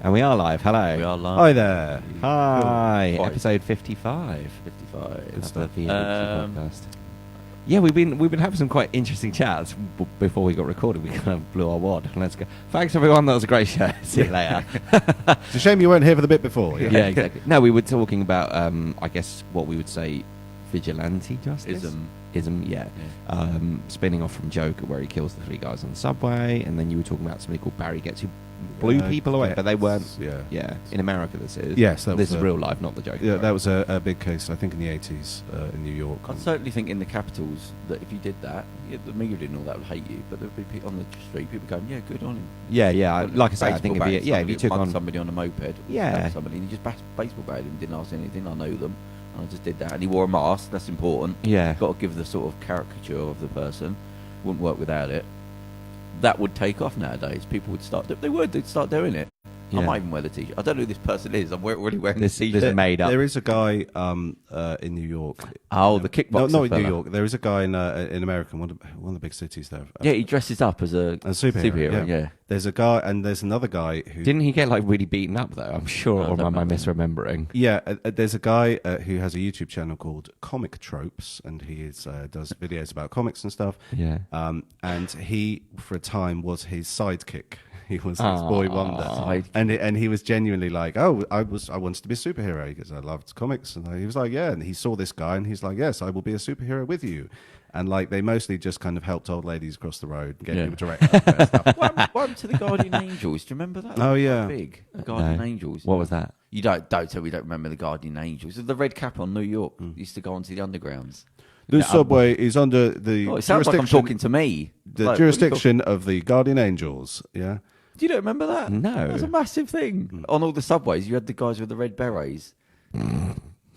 And we are live. Hello. We are live. Hi there. Hi. Cool. Episode 55. 55. It's the Vialucci Podcast. Yeah, we've been having some quite interesting chats before we got recorded. We kind of blew our wad. Let's go. Thanks everyone. That was a great show. See you later. It's a shame you weren't here for the bit before. Yeah, exactly. No, we were talking about I guess what we would say vigilante justice. Ism, yeah. Spinning off from Joker, where he kills the three guys on the subway, and then you were talking about somebody called Barry Getz who blew people away, but they weren't. Yeah. In America, this is. Yes, this is real life, not the Joker. Yeah, that was a big case, I think, in the 80s in New York. I certainly think in the capitals that if you did that, the media and all that would hate you, but there would be people on the street, people going, "Yeah, good on him." Yeah. Like I said, I think if you took on somebody on a moped, somebody, and you just baseball batted him, didn't ask anything. I know them. I just did that, and he wore a mask. That's important. Yeah, got to give the sort of caricature of the person. Wouldn't work without it. That would take off nowadays. People would start. They'd start doing it. Yeah. I might even wear the t-shirt. I don't know who this person is. I'm really wearing this t-shirt. This made up. There is a guy in New York. Oh, the kickboxer. No, not in New York. There is a guy in America, one of the big cities there. Yeah, he dresses up as a superhero. Yeah. There's a guy, and there's another guy who didn't he get like really beaten up though? I'm sure, or am I misremembering? Yeah, there's a guy who has a YouTube channel called Comic Tropes, and he does videos about comics and stuff. Yeah. And he, for a time, was his sidekick. He was his boy wonder, and he was genuinely like, "Oh, I wanted to be a superhero because I loved comics." And he was like, "Yeah." And he saw this guy, and he's like, "Yes, I will be a superhero with you." And like they mostly just kind of helped old ladies across the road and get people to wreck stuff. What happened to the Guardian Angels? Do you remember that? Oh yeah, big the Guardian Angels. What was that? You don't tell me you don't remember the Guardian Angels. The red cap on New York used to go onto the undergrounds. The subway is under the it sounds like I'm talking to me. The jurisdiction of the Guardian Angels. Yeah. Do you don't remember that? No. It was a massive thing. On all the subways, you had the guys with the red berets.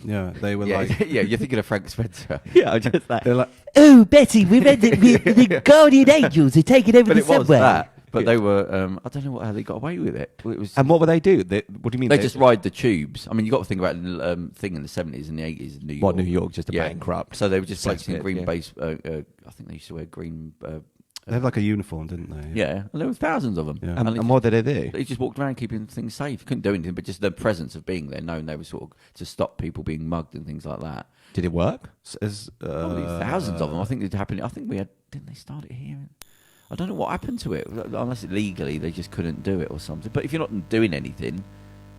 Yeah, they were like... Yeah, you're thinking of Frank Spencer. Yeah, I just like... They're like, "Oh, Betty, we've had the Guardian Angels are taking over the subway." But they were, I don't know how they got away with it. And what would they do? What do you mean? They just ride the tubes. I mean, you got to think about the thing in the 70s and the 80s in New York. What, New York, just a bankrupt? So they were just placing green base, I think they used to wear green... they had like a uniform, didn't they? Yeah, and there were thousands of them. Yeah. And what did they do? They just walked around keeping things safe. Couldn't do anything, but just the presence of being there, knowing they were sort of to stop people being mugged and things like that. Did it work? Probably thousands of them. I think it happened. I think didn't they start it here? I don't know what happened to it. Unless legally they just couldn't do it or something. But if you're not doing anything,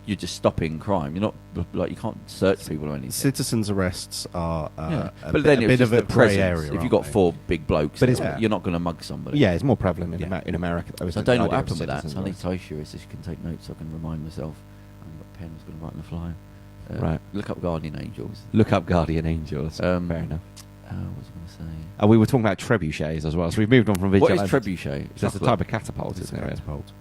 you're just stopping crime. You're not like you can't search people or anything. Citizens' arrests are a then bit of a grey area. If you've got four big blokes, but you're not going to mug somebody. Yeah, it's more prevalent in America. I don't know what happened with that. So I need to tell you so you can take notes. So I can remind myself. I've got a pen. I was going to write on the fly. Right. Look up Guardian Angels. Look up Guardian Angels. Fair enough. What was I going to say? We were talking about trebuchets as well, so we've moved on from vigilante. What is trebuchet? It's a type of catapult, isn't it? Catapult.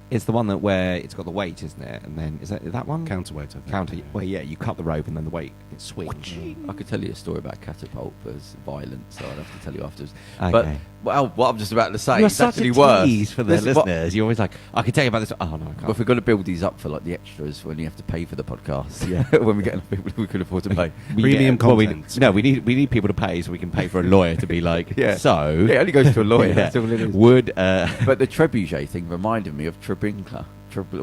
It's the one where it's got the weight, isn't it? And then is that one? Counterweight, I think. Counter. Well, yeah, you cut the rope and then the weight it swings. I could tell you a story about catapult, but it's violent, so I'd have to tell you afterwards. Okay. But what I'm just about to say You're is such actually a tease worse for the listeners. You're always like, I can tell you about this. Oh no, I can't. But if we're going to build these up for like the extras when you have to pay for the podcast, when we get enough people we can afford to pay. Premium content. We need people to pay so we can pay for a lawyer to be like. So it only goes to a lawyer. That's all it is. But the trebuchet thing reminded me of Treblinka.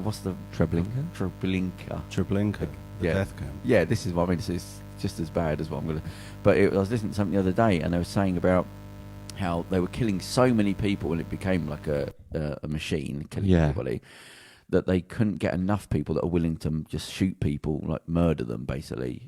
What's the Treblinka? Treblinka. The death camp. Yeah, this is what I mean. It's just as bad as what I'm going to... But I was listening to something the other day, and they were saying about how they were killing so many people, and it became like a machine killing everybody, that they couldn't get enough people that are willing to just shoot people, like murder them, basically.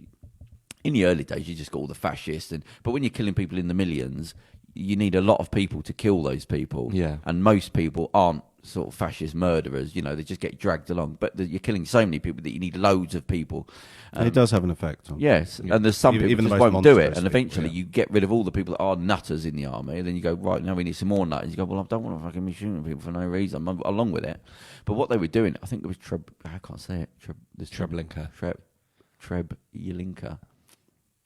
In the early days, you just got all the fascists, but when you're killing people in the millions, you need a lot of people to kill those people. Yeah. And most people aren't sort of fascist murderers, they just get dragged along. But you're killing so many people that you need loads of people. It does have an effect on yes, and there's some people just won't do it, and eventually you get rid of all the people that are nutters in the army, and then you go, right, now we need some more nutters. You go, well, I don't want to fucking be shooting people for no reason. I'm along with it. But what they were doing, I think it was I can't say it. Treblinka. Treblinka.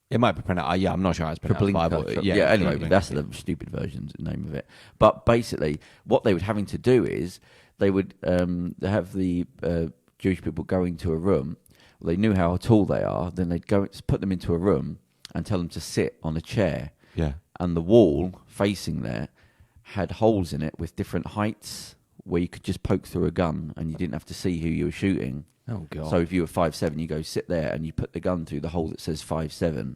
It might be pronounced. I'm not sure how it's pronounced. Anyway, that's the stupid version name of it. But basically, what they were having to do is they would have the Jewish people go into a room. Well, they knew how tall they are. Then they'd put them into a room and tell them to sit on a chair. Yeah. And the wall facing there had holes in it with different heights where you could just poke through a gun and you didn't have to see who you were shooting. Oh god! So if you were 5'7", you go sit there and you put the gun through the hole that says 5'7", and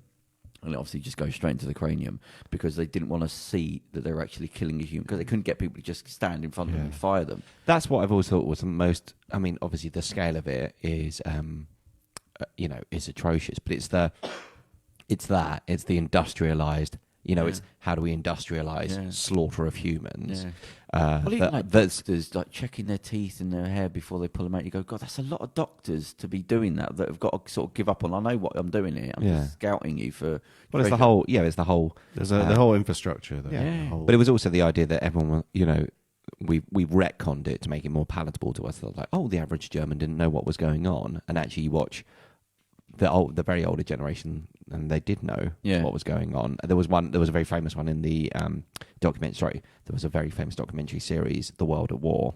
it obviously just goes straight into the cranium because they didn't want to see that they were actually killing a human because they couldn't get people to just stand in front of them and fire them. That's what I've always thought was the most. I mean, obviously the scale of it is, is atrocious, but it's the industrialized. It's how do we industrialize slaughter of humans? Doctors like checking their teeth and their hair before they pull them out. You go, God, that's a lot of doctors to be doing that have got to sort of give up on. I know what I'm doing here. I'm just scouting you for. Well, it's the whole. Yeah, it's the whole. There's the whole infrastructure. But it was also the idea that everyone, we retconned it to make it more palatable to us. Like, the average German didn't know what was going on, and actually, you watch the very older generation, and they did know what was going on. There was a very famous one in the documentary. Sorry, there was a very famous documentary series, The World at War.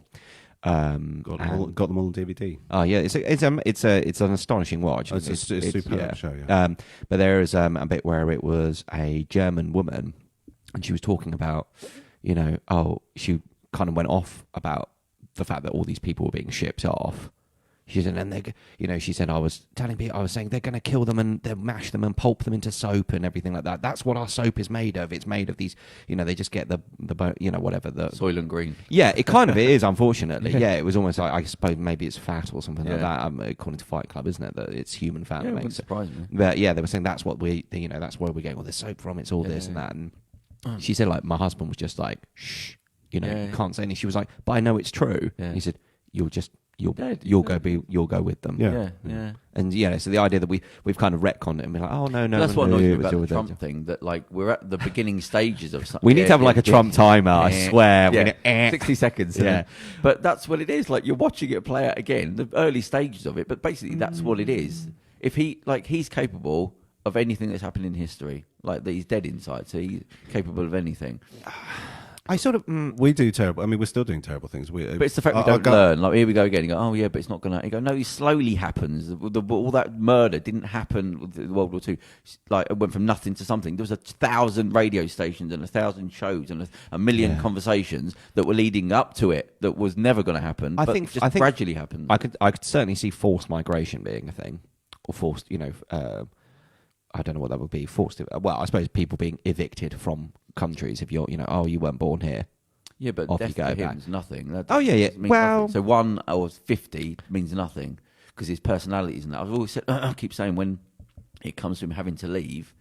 Got them all on DVD. Oh yeah, it's an astonishing watch. It's a superb show. Yeah. But there is a bit where it was a German woman, and she was talking about, she kind of went off about the fact that all these people were being shipped off. She said, and she said, I was saying they're going to kill them and they'll mash them and pulp them into soap and everything like that. That's what our soap is made of. It's made of these, they just get the whatever the Soylent Green. Yeah, it kind of is, unfortunately. Yeah, it was almost like, I suppose maybe it's fat or something like that. According to Fight Club, isn't it? That it's human fat. Yeah, it wouldn't surprise me. But yeah, they were saying that's what that's where we're getting all this soap from. It's all this and that. And she said, like, my husband was just like, shh, you can't say anything. She was like, but I know it's true. Yeah. He said, you'll go with them. Yeah. And so the idea that we've kind of retconned it and be like, oh no. That's what annoys me about the Trump thing. That like we're at the beginning stages of something. We need to have like a Trump timer. I swear. 60 seconds. Yeah. But that's what it is. Like you're watching it play out again, the early stages of it. But basically, that's what it is. If he's capable of anything that's happened in history, like that he's dead inside, so he's capable of anything. I sort of we do terrible. I mean, we're still doing terrible things. But it's the fact we don't learn. Like here we go again. You go, oh yeah, but it's not gonna. You go, no, it slowly happens. All that murder didn't happen with World War II. Like it went from nothing to something. There was 1,000 radio stations and 1,000 shows and a million conversations that were leading up to it. That was never going to happen. I think gradually happened. I could certainly see forced migration being a thing, or forced. I don't know what that would be. Forced. Well, I suppose people being evicted from countries if you're, you weren't born here. Yeah, but death to him is nothing. That Well, nothing. So 1 or 50 means nothing because his personality isn't that. I've always said, I keep saying when it comes to him having to leave,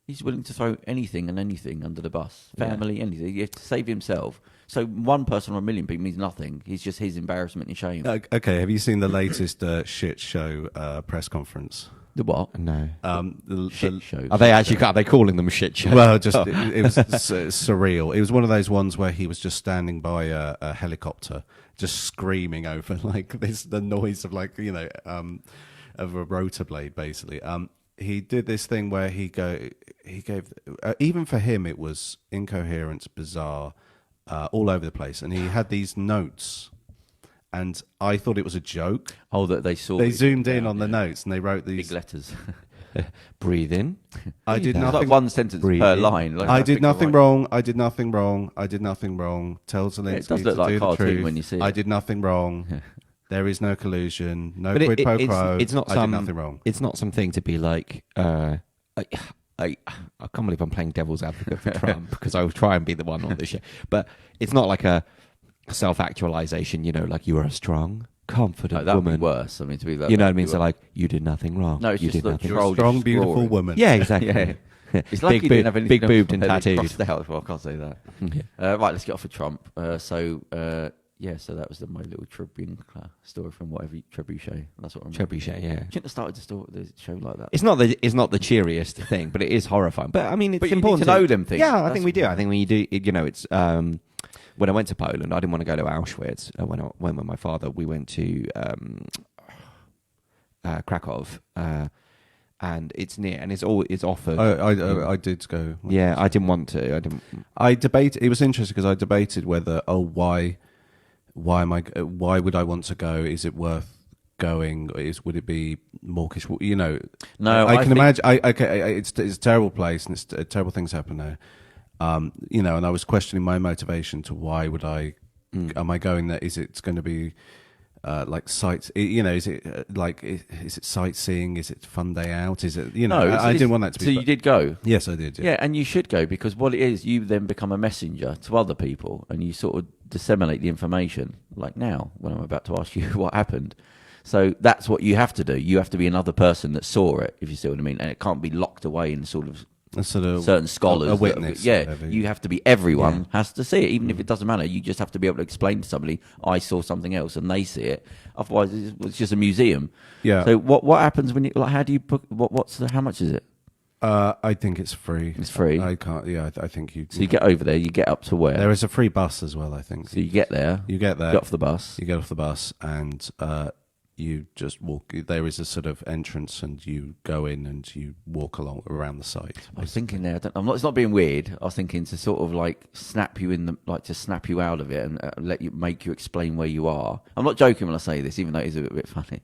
he's willing to throw anything and anything under the bus. Family, anything. He has to save himself. So 1 person or 1 million people means nothing. He's just his embarrassment and shame. Okay, have you seen the latest shit show press conference? The what? No. The shit shows. Are they calling them shit shows? Well, just it was surreal. It was one of those ones where he was just standing by a helicopter, just screaming over like the noise of of a rotor blade, basically. He did this thing where he gave even for him it was incoherent, bizarre, all over the place, and he had these notes. And I thought it was a joke. Oh, that they saw. They zoomed in on the notes and they wrote these big letters. Breathe in. I did nothing. Like 1 sentence per line. Like I did nothing wrong. I did nothing wrong. I did nothing wrong. Tell Zelensky it does look like to do the truth. When you see it. I did nothing wrong. There is no collusion. No quid pro quo. It's not. I did nothing wrong. It's not something to be like. I can't believe I'm playing devil's advocate for Trump because I will try and be the one on this show. But it's not like a self-actualization, like you are a strong, confident woman. That would be worse. I mean, to be that. You know what I mean? So like, you did nothing wrong. No, it's you just did nothing wrong. Strong, beautiful woman. Yeah, exactly. It's like he didn't have anything big boobed and tattooed. Well, I can't say that. Right, let's get off of Trump. So that was my little Tribune story from whatever Trebuchet. That's what I'm. Trebuchet, yeah. Shouldn't have started the show like that. It's not the cheeriest thing, but it is horrifying. But I mean, it's important to know them things. Yeah, I think we do. I think when you do, it's. When I went to Poland, I didn't want to go to Auschwitz. When I went with my father, we went to Krakow, and it's near, and it's offered. I did go. Yeah, I didn't want to. I debated. It was interesting because I debated whether why would I want to go? Is it worth going? Would it be mawkish? No, I can imagine. It's a terrible place, and terrible things happen there. And I was questioning my motivation to why would I am I going there? Is it going to be like sight? Is it is it sightseeing? Is it fun day out? Is it I didn't want that to be. So you did go? Yes, I did. Yeah, and you should go, because what it is, you then become a messenger to other people, and you sort of disseminate the information. Like now, when I'm about to ask you what happened. So that's what you have to do. You have to be another person that saw it, if you see what I mean, and it can't be locked away in sort of certain scholars. A witness. You have to be, everyone has to see it, even if it doesn't matter. You just have to be able to explain to somebody, I saw something else, and they see it. Otherwise, it's just a museum. Yeah. So what happens when you, like, how do you book, how much is it? I think it's free. It's free? I can't, I think you... So you get over there, you get up to where? There is a free bus as well, I think. So you get there. Get off the bus. You get off the bus, and you just walk. There is a sort of entrance, and you go in and you walk along around the site. I was thinking there. It's not being weird. I was thinking to sort of like snap you out of it and make you explain where you are. I'm not joking when I say this, even though it is a bit funny.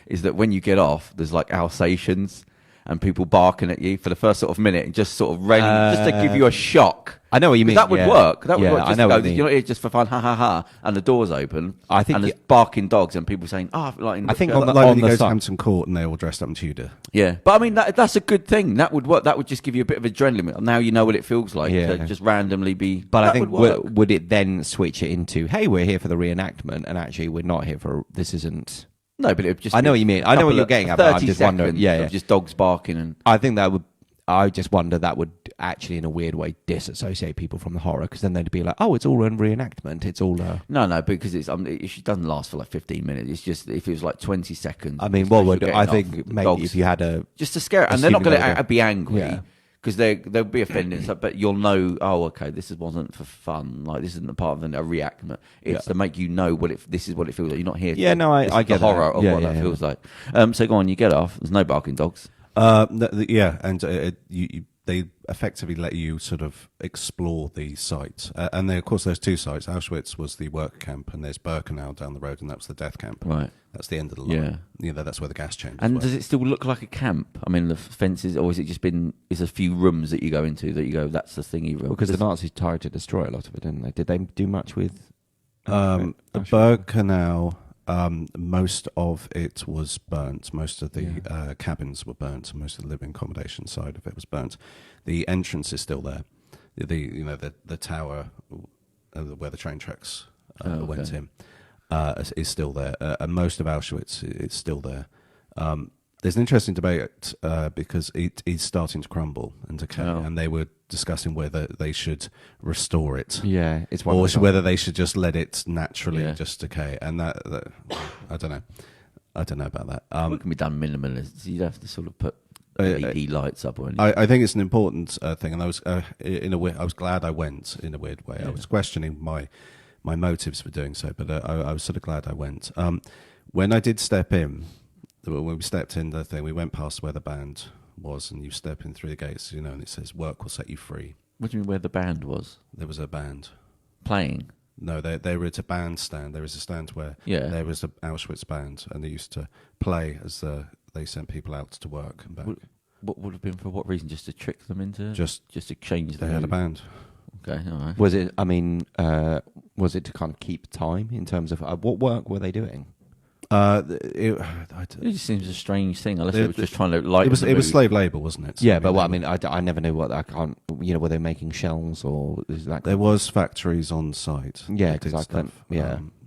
Is that when you get off, there's like Alsatians and people barking at you for the first sort of minute, and just sort of just to give you a shock. I know what you mean. That would work. That would work. I know what you mean. You're not here just for fun, ha ha ha, and the door's open. I think, and there's barking dogs and people saying, I think on when you go to Hampton Court and they're all dressed up in Tudor. Yeah, but I mean that's a good thing. That would work. That would just give you a bit of adrenaline. Now you know what it feels like to just randomly be. But I think would it then switch it into, hey, we're here for the reenactment, and actually we're not here for this isn't. No, but it would just. I know what you mean. I know what you're getting at. But I'm just wondering. Yeah, just dogs barking, and I think that would. I just wonder that would actually, in a weird way, disassociate people from the horror, because then they'd be like, "Oh, it's all a reenactment. It's all." No, because it doesn't last for like 15 minutes. It's just if it was like 20 seconds. I mean, I think maybe dogs, if you had just to scare, and they're not going to be angry. Because they'll be offended, but you'll know. Oh, okay, this wasn't for fun. Like this isn't a part of a reenactment. It's to make you know this is what it feels like. You're not here. I get the horror of what that feels like. So go on, you get off. There's no barking dogs. They effectively let you sort of explore the site, and of course there's two sites. Auschwitz was the work camp, and there's Birkenau down the road, and that was the death camp. Right, that's the end of the line. That's where the gas chambers. And does it still look like a camp? I mean, the fences, or is it just been? Is a few rooms that you go into that you go, that's the thingy room? Because the Nazis tried to destroy a lot of it, didn't they? Did they do much with Birkenau? Most of it was burnt. Most of the cabins were burnt. Most of the living accommodation side of it was burnt. The entrance is still there. The tower where the train tracks went in is still there. And most of Auschwitz is still there. There's an interesting debate because it is starting to crumble and decay, and they were discussing whether they should restore it, or whether they should just let it naturally just decay. And that I don't know about that. It can be done minimalist. You'd have to sort of put LED lights up or anything. I think it's an important thing, and I was in a way I was glad I went. In a weird way, I was questioning my motives for doing so, but I was sort of glad I went. When I did step in. When we stepped in the thing, we went past where the band was, and you step in through the gates, and it says, "Work will set you free." What do you mean where the band was? There was a band. Playing? No, they were at a band stand. There was a stand where there was an Auschwitz band, and they used to play as they sent people out to work and back. What would have been for what reason? Just to trick them into? Just to change They had a band. Okay, all right. Was it, was it to kind of keep time in terms of what work were they doing? It just seems a strange thing, unless they were just trying to lighten. It was slave labour, wasn't it? Yeah, but I never knew what I can't. Were they making shells or is that? There was factories on site. Yeah, because I couldn't.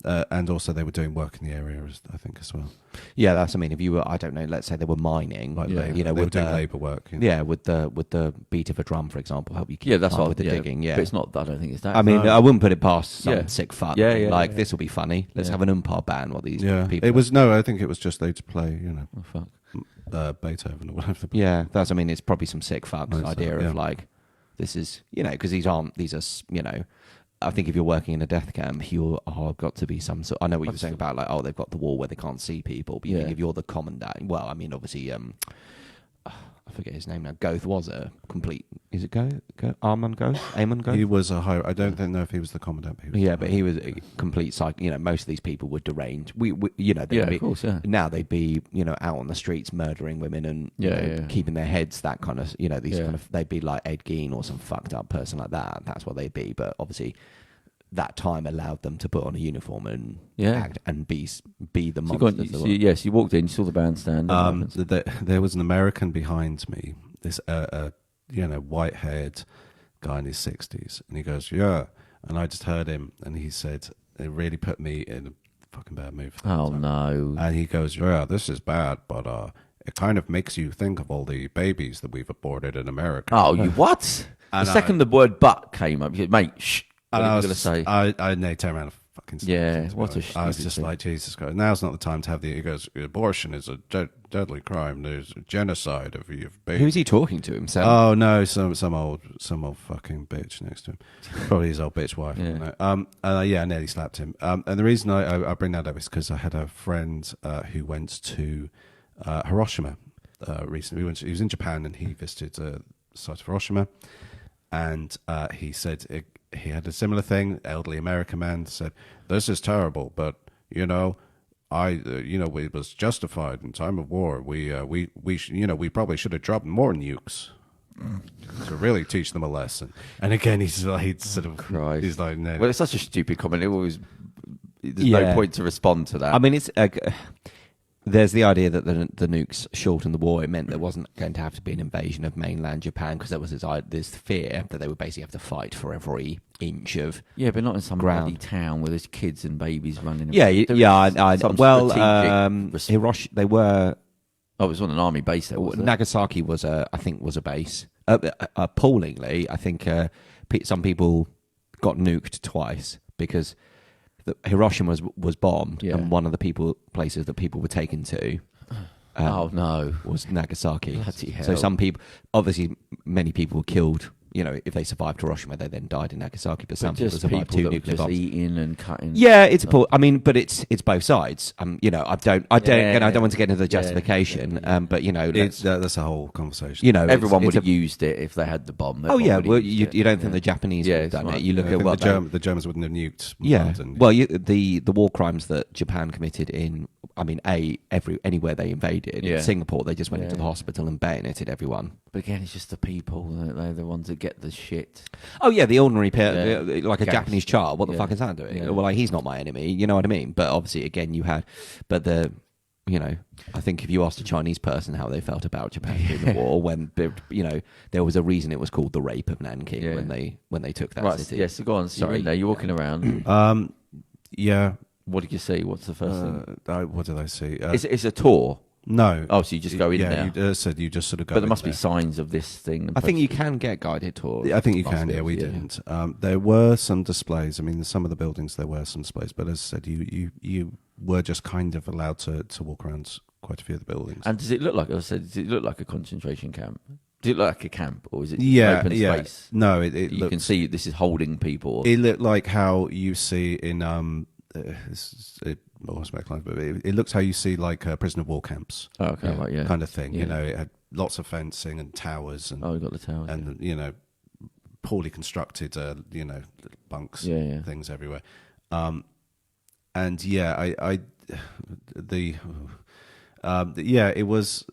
And also they were doing work in the area, I think, as well. Yeah, that's. I mean, if you were, I don't know, let's say they were mining, they were doing labour work. Yeah, with the beat of a drum, for example, help you. Keep that's what with the digging. Yeah, but it's not. I don't think it's that. I mean, I wouldn't put it past some sick fuck. This will be funny. Let's have an umpire band while these people. It was I think it was just they to play. Oh, fuck. Beethoven or whatever. Yeah, that's. I mean, it's probably some sick fucks idea of like, this is because these are. I think if you're working in a death camp, you are got to be some sort. I know what you were saying about like, they've got the wall where they can't see people. But you think if you're the commandant, well, I mean, obviously, I forget his name now. Goth was a complete. Is it Goth? Amon Goth? He was a high. I don't know if he was the commandant. But he was a complete psych. Most of these people were deranged. Of course, yeah. Now they'd be, out on the streets murdering women and keeping their heads. That kind of, these kind of. They'd be like Ed Gein or some fucked up person like that. That's what they'd be. But obviously, that time allowed them to put on a uniform and act and be the monsters. So you walked in, you saw the bandstand. There was an American behind me, this white-haired guy in his 60s, and he goes, "Yeah," and I just heard him, and he said, it really put me in a fucking bad mood. Oh no! And he goes, "Yeah, this is bad, but it kind of makes you think of all the babies that we've aborted in America." Oh, you what? The second the word "but" came up, you said, "Mate, shh." What are you going to say? I turned around and fucking what a I was just thing. like, Jesus Christ, now's not the time to have he goes, abortion is a deadly crime. There's a genocide of babies. Who's he talking to himself? Oh no, some old fucking bitch next to him. Probably his old bitch wife. I nearly slapped him. And the reason I bring that up is because I had a friend who went to Hiroshima recently. He was in Japan and he visited the site of Hiroshima, and he said he had a similar thing. Elderly American man said, "This is terrible, but it was justified in time of war. We probably should have dropped more nukes to really teach them a lesson." And again, he's like, he's like, no. Well, it's such a stupid comment. There's no point to respond to that. I mean, it's there's the idea that the nukes shortened the war. It meant there wasn't going to have to be an invasion of mainland Japan because there was this fear that they would basically have to fight for every inch of but not in some ground. bloody town where there's kids and babies running. Hiroshima, they were. Oh, it was on an army base there. Nagasaki was a base. Appallingly, I think some people got nuked twice because Hiroshima was bombed, and one of the places that people were taken to was Nagasaki. Bloody hell. So some people, obviously many people were killed. If they survived Hiroshima, they then died in Nagasaki. But some people survived two nuclear bombs. Eating and cutting. Yeah, it's I mean, but it's both sides. I don't want to get into the justification. But that's a whole conversation. Everyone would have used it if they had the bomb. Oh yeah, well, you don't think the Japanese would have done it? You look at what the Germans wouldn't have nuked. Well, the war crimes that Japan committed in, anywhere they invaded. In Singapore, they just went into the hospital and bayoneted everyone. But again, it's just the people. They're the ones that get the shit. Oh yeah, the ordinary like a Japanese child. What the fuck is that doing? Yeah. Well, he's not my enemy. You know what I mean? But obviously, again, I think if you asked a Chinese person how they felt about Japan during the war, when there was a reason it was called the rape of Nanking when they took that city. Yes, go on. Sorry, you're walking around. What did you see? What's the first thing? What did I see? It's a tour. No. Oh, so you just go in there? Yeah, you just sort of go. But there must be signs of this thing. I think you can get guided tours. I think you can. Yeah, we didn't. There were some displays. I mean, some of the buildings there were some displays, but as I said, you were just kind of allowed to walk around quite a few of the buildings. And does it look like? Does it look like a concentration camp? Does it look like a camp, or is it an open space? No, you can see this is holding people. It looked like how you see in it looks how you see like prisoner of war camps. Oh, okay, right, yeah, kind of thing. Yeah. It had lots of fencing and towers, and we got the towers, and poorly constructed, bunks, things everywhere. It was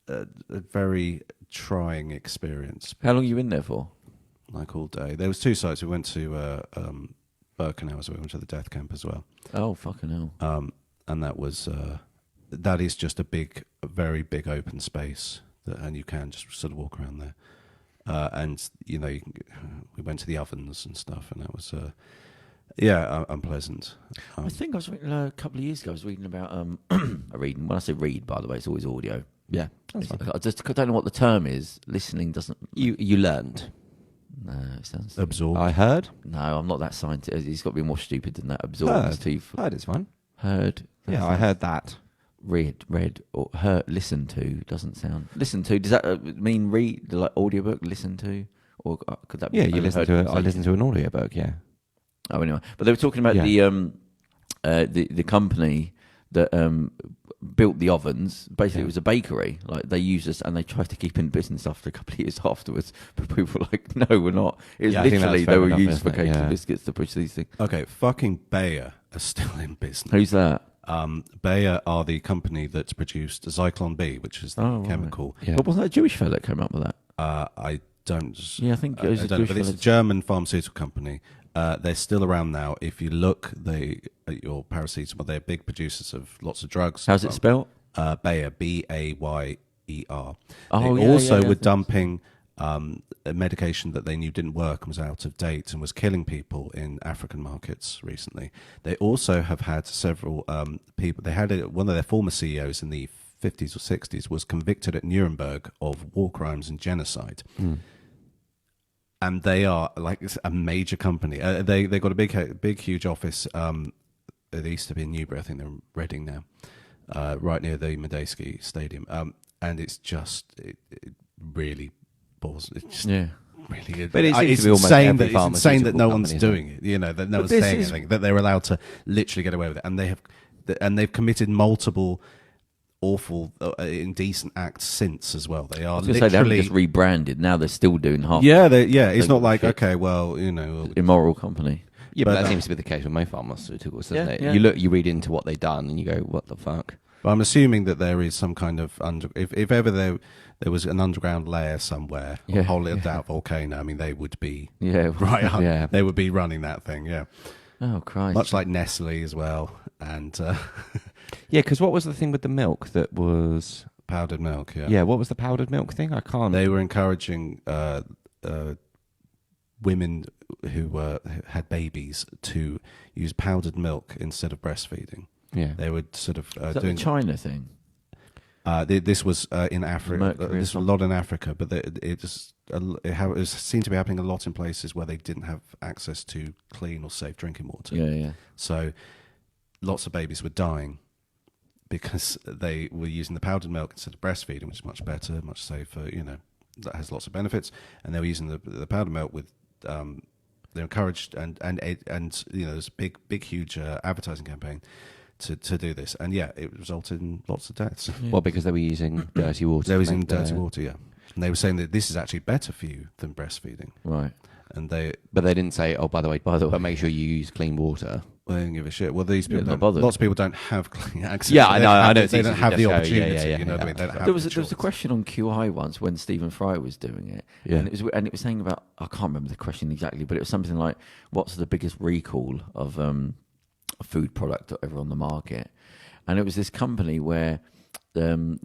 a very trying experience. How long were you in there for? Like all day. There was two sites. We went to Birkenau, so we went to the death camp as well. Oh, fucking hell. And that was that is just a very big open space, and you can just sort of walk around there. And we went to the ovens and stuff, and that was unpleasant. I think I was reading a couple of years ago. I was reading about reading. When I say read, by the way, it's always audio. Yeah, I don't know what the term is. Listening doesn't. You learned. No, it sounds absorb. I heard. No, I'm not that scientist. He's got to be more stupid than that. Absorb. Heard is one. Heard. Yeah, I heard that. Read or heard. Listen to doesn't sound. Listen to, does that mean read, like audiobook? Listen to, or could that be? Yeah, you listen to it. I listen to an audiobook. Yeah. Oh, anyway, but they were talking about the company that built the ovens. Basically, it was a bakery. Like they used us, and they tried to keep in business after a couple of years afterwards. But people were like, "No, we're not." It was literally they were used for cakes and biscuits to push these things. Okay, fucking Bayer are still in business. Who's that? Bayer are the company that produced Zyklon B, which is the chemical. Right. Yeah. But wasn't that a Jewish fellow that came up with that? I don't. Yeah, I think it was a Jewish but it's a German pharmaceutical company. They're still around now. If you look at your paracetamol, they're big producers of lots of drugs. How's it spelled? Bayer, Bayer. They Oh, also were dumping a medication that they knew didn't work and was out of date and was killing people in African markets recently. They also have had several people. They had one of their former CEOs in the 50s or 60s was convicted at Nuremberg of war crimes and genocide. And they are like a major company. They got a big, huge office. They used to be in Newbury. I think they're in Reading now, right near the Medeski Stadium. And it's just it really bores. It's just really. But it's insane that no one's doing it. You know, that no one's saying anything. That they're allowed to literally get away with it, and they've committed multiple awful, indecent acts since as well. They are literally they haven't just rebranded. Now they're still doing half. Yeah, it's not like okay, well, you know, immoral company. Yeah, but that seems to be the case with most pharmaceuticals, doesn't it? Yeah. You read into what they've done, and you go, "What the fuck?" But I'm assuming that there is some kind of if ever there was an underground layer somewhere, or a holiday out volcano. I mean, they would be right up. Yeah. They would be running that thing. Yeah. Oh Christ! Much like Nestle as well, and yeah, because what was the thing with the milk that was powdered milk? Yeah. Yeah, what was the powdered milk thing? I can't. They were encouraging women who had babies to use powdered milk instead of breastfeeding. Yeah, they would sort of Is that doing the China thing. This was in Africa. This was a lot in Africa, but it seemed to be happening a lot in places where they didn't have access to clean or safe drinking water. Yeah. So lots of babies were dying because they were using the powdered milk instead of breastfeeding, which is much better, much safer. You know, that has lots of benefits. And they were using the powdered milk with. They're encouraged and you know, there's a big huge advertising campaign to do this, and it resulted in lots of deaths. Yeah. Well, because they were using dirty water. They were using dirty water, yeah. And they were saying that this is actually better for you than breastfeeding, right? And but they didn't say, oh, by the way, but make sure you use clean water. Well, they didn't give a shit. Well, these people, lots of people don't have clean access. Yeah, I know. They don't have the opportunity. Yeah, you know what I mean? There was a question on QI once when Stephen Fry was doing it, and it was saying about, I can't remember the question exactly, but it was something like, what's the biggest recall of a food product ever on the market? And it was this company where I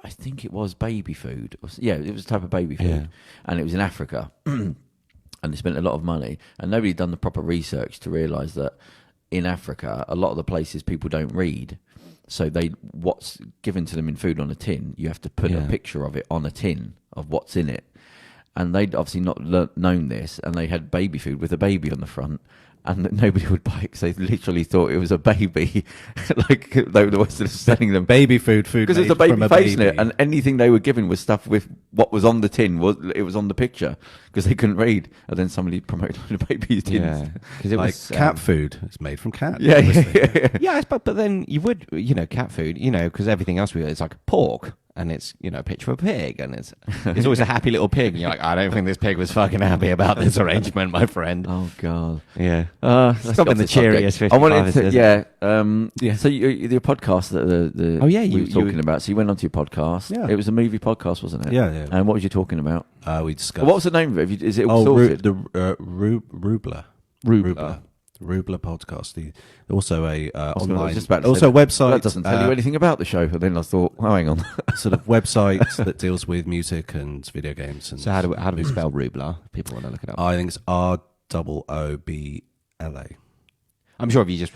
think it was baby food. It was a type of baby food, and it was in Africa. And they spent a lot of money, and nobody had done the proper research to realise that in Africa, a lot of the places people don't read. So what's given to them in food on a tin, you have to put a picture of it on a tin of what's in it. And they'd obviously not known this, and they had baby food with a baby on the front. And nobody would buy it because they literally thought it was a baby. Like they were sort of selling them baby food because there's a baby face in it, and anything they were given was stuff with what was on the tin. It was on the picture because they couldn't read. And then somebody promoted the baby tins. Yeah, because it like was cat food. It's made from cat. Yeah. But then you would, cat food, because everything else it's like pork. And it's, a picture of a pig, and it's always a happy little pig. And you're like, I don't think this pig was fucking happy about this arrangement, my friend. Oh God, yeah. Stop in the cheeriest. I wanted to, So your podcast that you were talking about. So you went onto your podcast. Yeah. It was a movie podcast, wasn't it? Yeah. And what was you talking about? We discussed. What was the name of it? Is it all sorted? Rubler. Rubler podcast. Also a online, also a website. That doesn't tell you anything about the show. But then I thought, hang on, sort of website that deals with music and video games. And so how do we spell Rubler? People want to look it up. I think it's ROOBLA. I'm sure if you just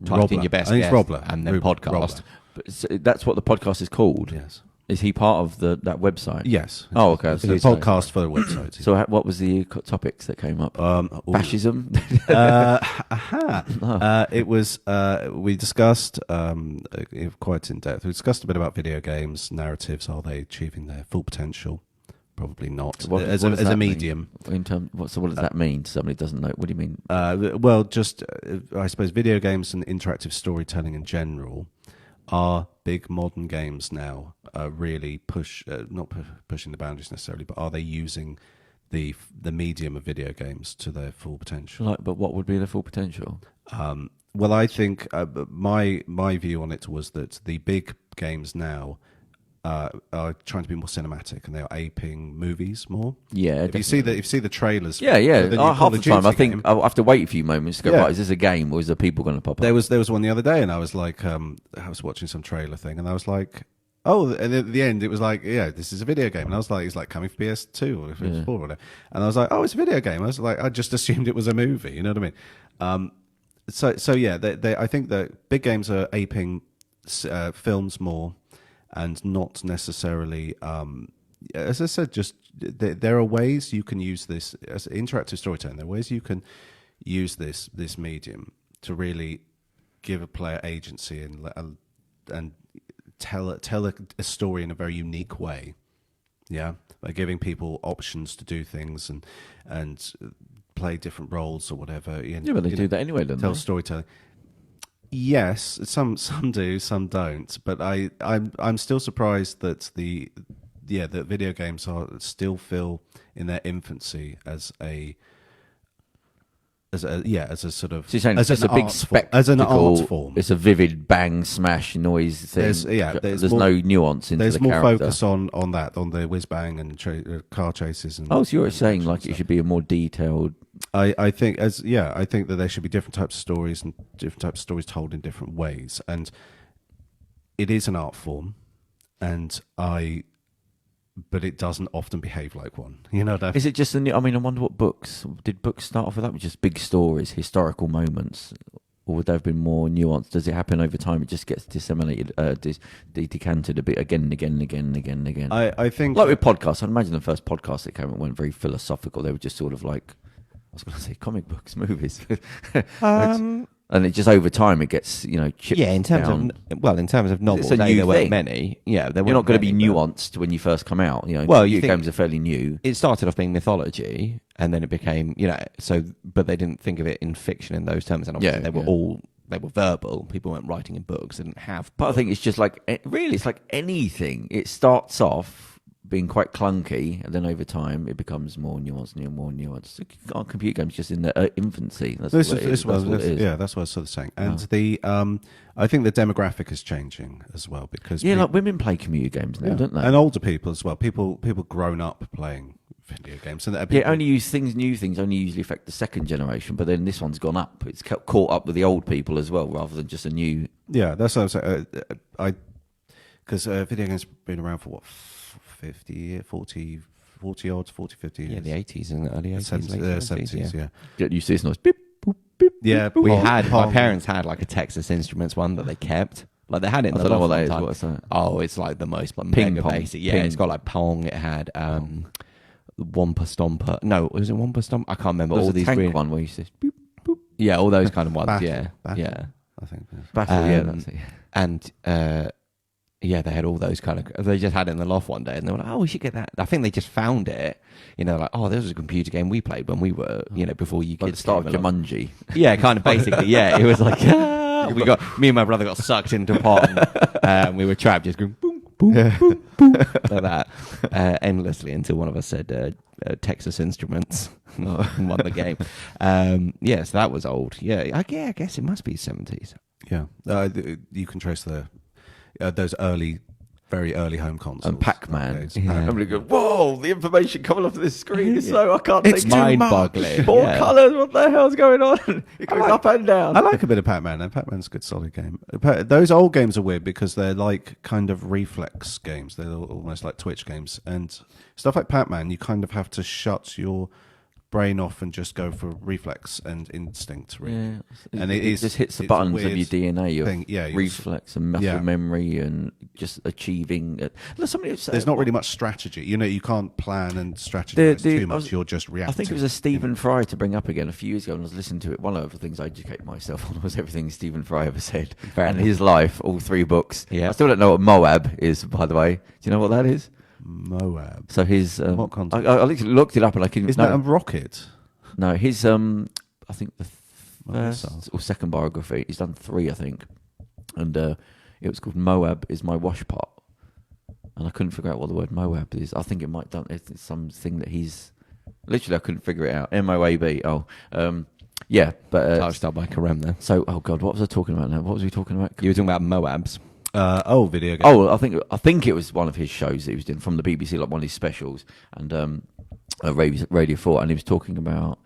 typed in your best guess and then podcast, but that's what the podcast is called. Yes. Is he part of that website? Yes. Oh, okay. It's a podcast for the website. So what was the topics that came up? Fascism? It was, we discussed, quite in depth, we discussed a bit about video games, narratives. Are they achieving their full potential? Probably not. As a medium. What does that mean to somebody who doesn't know? What do you mean? Well, just, I suppose video games and interactive storytelling in general are big modern games now really not pushing the boundaries necessarily, but are they using the medium of video games to their full potential? But what would be the full potential? Well, I think my view on it was that the big games now are trying to be more cinematic, and they are aping movies more. Yeah, if you see the trailers, yeah. Half the time, I think I'll have to wait a few moments to go. Right, is this a game or is there people going to pop up? There was one the other day, and I was like, I was watching some trailer thing, and I was like, oh, and at the end it was like, yeah, this is a video game, and I was like, it's like coming for PS2 or PS4 or whatever, and I was like, oh, it's a video game. I was like, I just assumed it was a movie. You know what I mean? So yeah, I think that big games are aping films more. And not necessarily, as I said, just there are ways you can use this as interactive storytelling. There are ways you can use this medium to really give a player agency and tell a story in a very unique way. Yeah, by giving people options to do things and play different roles or whatever. Yeah, but they do that anyway, don't they? Tell storytelling. Yes, some do, some don't. But I'm still surprised that that video games still feel in their infancy as a sort of, so you're saying it's a big spectacle, as an art form. It's a vivid bang smash noise thing. There's no nuance into the character. There's more focus on that, on the whiz bang and car chases. And so you're saying like it should be a more detailed. I think that there should be different types of stories and different types of stories told in different ways, and it is an art form, but it doesn't often behave like one. You know that? Is it just I wonder what did books start off with that? With just big stories, historical moments, or would there have been more nuance? Does it happen over time? It just gets disseminated, decanted a bit again and again and again and again and again. I think like with podcasts. I imagine the first podcast that came out weren't very philosophical. They were just sort of like, I was going to say comic books, movies. And it just over time it gets chipped in terms down. in terms of novels, there weren't many. Yeah, you're not going to be nuanced when you first come out. Games are fairly new. It started off being mythology, and then it became but they didn't think of it in fiction in those terms, and obviously they were verbal. People weren't writing in books. They didn't have. But I think it's just like it's like anything. It starts off being quite clunky, and then over time it becomes more nuanced and more nuanced. Our computer games just in their infancy. That's what it is. Yeah, that's what I was sort of saying. And I think the demographic is changing as well, because like women play computer games now, don't they? And older people as well. People grown up playing video games. And new things only usually affect the second generation, but then this one's gone up. It's caught up with the old people as well, rather than just a new. Yeah, that's what I'm saying. Because video games have been around for what? 50 years. Yeah, the 80s and the early 80s, late 70s, yeah. Get used to this noise. Beep, boop, beep. Yeah, my parents had like a Texas Instruments one that they kept. Like they had it in the loft. What that is. What's that? Oh, it's like the most ping mega pong. Basic. Yeah, it's got like Pong. It had Wampa Stomper. No, was it Wampa Stomper? I can't remember. All these the tank one where you say boop, boop. Yeah, all those kind of ones. Battle, yeah. I think. Battle, that's it. And they had all those kind of. They just had it in the loft one day, and they were like, "Oh, we should get that." I think they just found it. Like, "Oh, this was a computer game we played when we were, before you kids." Like the start of Jumanji. Yeah, kind of basically. Yeah, it was like me and my brother got sucked into Pong, and we were trapped just going boom, boom, boom, boom, like that, endlessly until one of us said Texas Instruments and won the game. So that was old. Yeah, I guess it must be 70s. Yeah, you can trace those very early home consoles. And Pac-Man. Yeah. I'm going to go, whoa, the information coming off this screen is slow. I can't It's take mind-boggling. Four colours, what the hell's going on? It goes up and down. I like a bit of Pac-Man, and Pac-Man's a good solid game. Those old games are weird because they're like kind of reflex games. They're almost like Twitch games. And stuff like Pac-Man, you kind of have to shut your brain off and just go for reflex and instinct, really. Yeah. And it just hits the buttons of your DNA, thing. Reflex and muscle memory and just achieving it. There's not really much strategy. You can't plan and strategize too much. You're just reacting. I think it was a Stephen Fry to bring up again a few years ago, and I was listening to it. One of the things I educate myself on was everything Stephen Fry ever said. And his life, all 3 books. Yeah. I still don't know what Moab is, by the way. Do you know what that is? Moab. So his what context? I looked it up and I couldn't. Isn't that a rocket? No, his I think the first or second biography. He's done 3, I think, and it was called Moab is my washpot, and I couldn't figure out what the word Moab is. I think it might done it's something that he's literally I couldn't figure it out. MOAB. Yeah, but I'll start by Karem then. So, oh god, what was I talking about now? What was we talking about? You were talking about Moabs. Video game. Oh, I think it was one of his shows that he was doing from the BBC, like one of his specials, and Radio 4, and he was talking about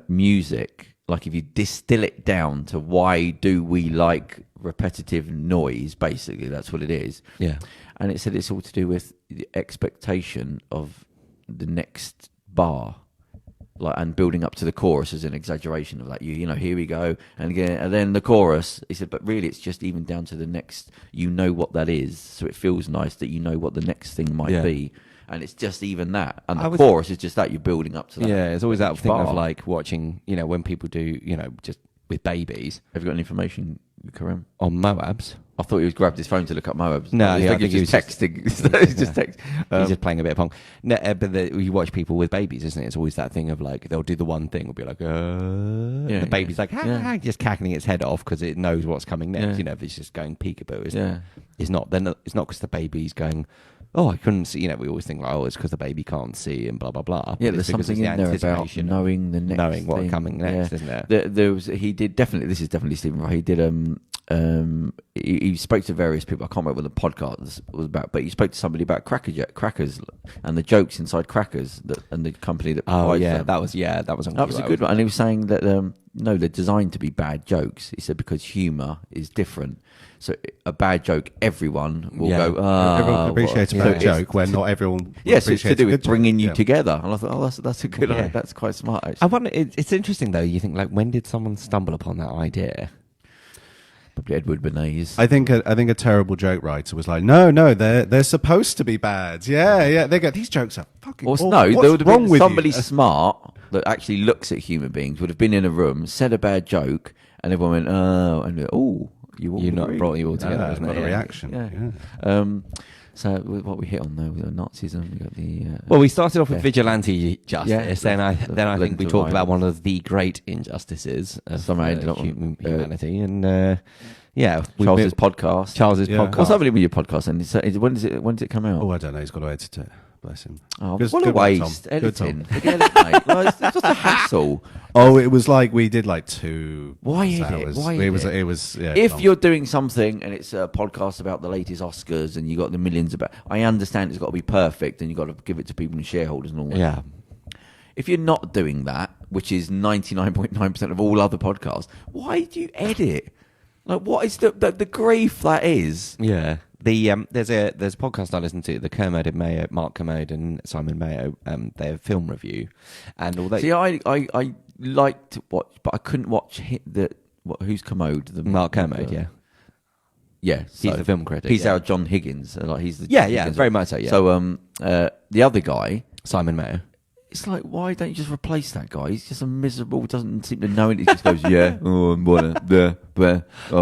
music. Like if you distill it down to why do we like repetitive noise, basically that's what it is. Yeah. And it said it's all to do with the expectation of the next bar. Like, and building up to the chorus is an exaggeration of that. You know, here we go, and again, and then the chorus. He said, but really, it's just even down to the next. You know what that is, so it feels nice that you know what the next thing might be, and it's just even that. And the chorus is just that you're building up to that. Yeah, it's always that thing of like watching. You know, when people do, you know, just with babies. Have you got any information, Karim? On Moabs? I thought he was grabbed his phone to look up Moabs. No, I think he was just texting. He's just texting. He's just playing a bit of pong. No, but you watch people with babies, isn't it? It's always that thing of like they'll do the one thing, will be like, the baby's like, just cackling its head off because it knows what's coming next. Yeah. You know, if it's just going peekaboo, it's not. Then it's not because the baby's going, oh, I couldn't see. You know, we always think like, oh, it's because the baby can't see and blah blah blah. Yeah, there's something in there about knowing the next, knowing what's coming next, isn't it? There was. He did definitely. This is definitely Stephen Fry. He did. He spoke to various people. I can't remember what the podcast was about, but he spoke to somebody about crackers and the jokes inside crackers and the company that provides them. That was a good one. And he was saying that no, they're designed to be bad jokes. He said because humour is different. So a bad joke, everyone will go. Everyone appreciates a bad joke when not everyone. Yes, it's to do with bringing you together. And I thought, oh, that's a good idea. That's quite smart. Actually. I wonder. It's interesting though. You think like, when did someone stumble upon that idea? Probably Edward Bernays. I think a terrible joke writer was like, no, they're supposed to be bad. Yeah. They go, these jokes are fucking. Or no, there would have been somebody smart that actually looks at human beings would have been in a room, said a bad joke, and everyone went, oh, and oh, you not brought you all together. It's not a reaction. Yeah. So what we hit on though, we got Nazism, we got the. Well, we started off with vigilante justice, then I think we talked about one of the great injustices of humanity, and Charles's podcast. What's happening with your podcast? And when does it come out? Oh, I don't know. He's got to edit it. Bless him. Oh, what a waste! Editing, forget it, mate. It's just a hassle. Oh, it was like we did like 2. Why edit? It was. Yeah, if you're doing something and it's a podcast about the latest Oscars and you got the millions about, I understand it's got to be perfect and you got to give it to people and shareholders and all that. Yeah. If you're not doing that, which is 99.9% of all other podcasts, why do you edit? Like, what is the grief that is? Yeah. There's a podcast I listen to, the Kermode and Mayo, Mark Kermode and Simon Mayo, their film review, and although I liked to watch, but I couldn't watch who's Kermode? Mark Kermode, yeah. So he's the film critic. He's our John Higgins. Like he's the Higgins, very much so. Yeah. So the other guy, Simon Mayo. It's like, why don't you just replace that guy? He's just a miserable, doesn't seem to know it. He just goes, oh,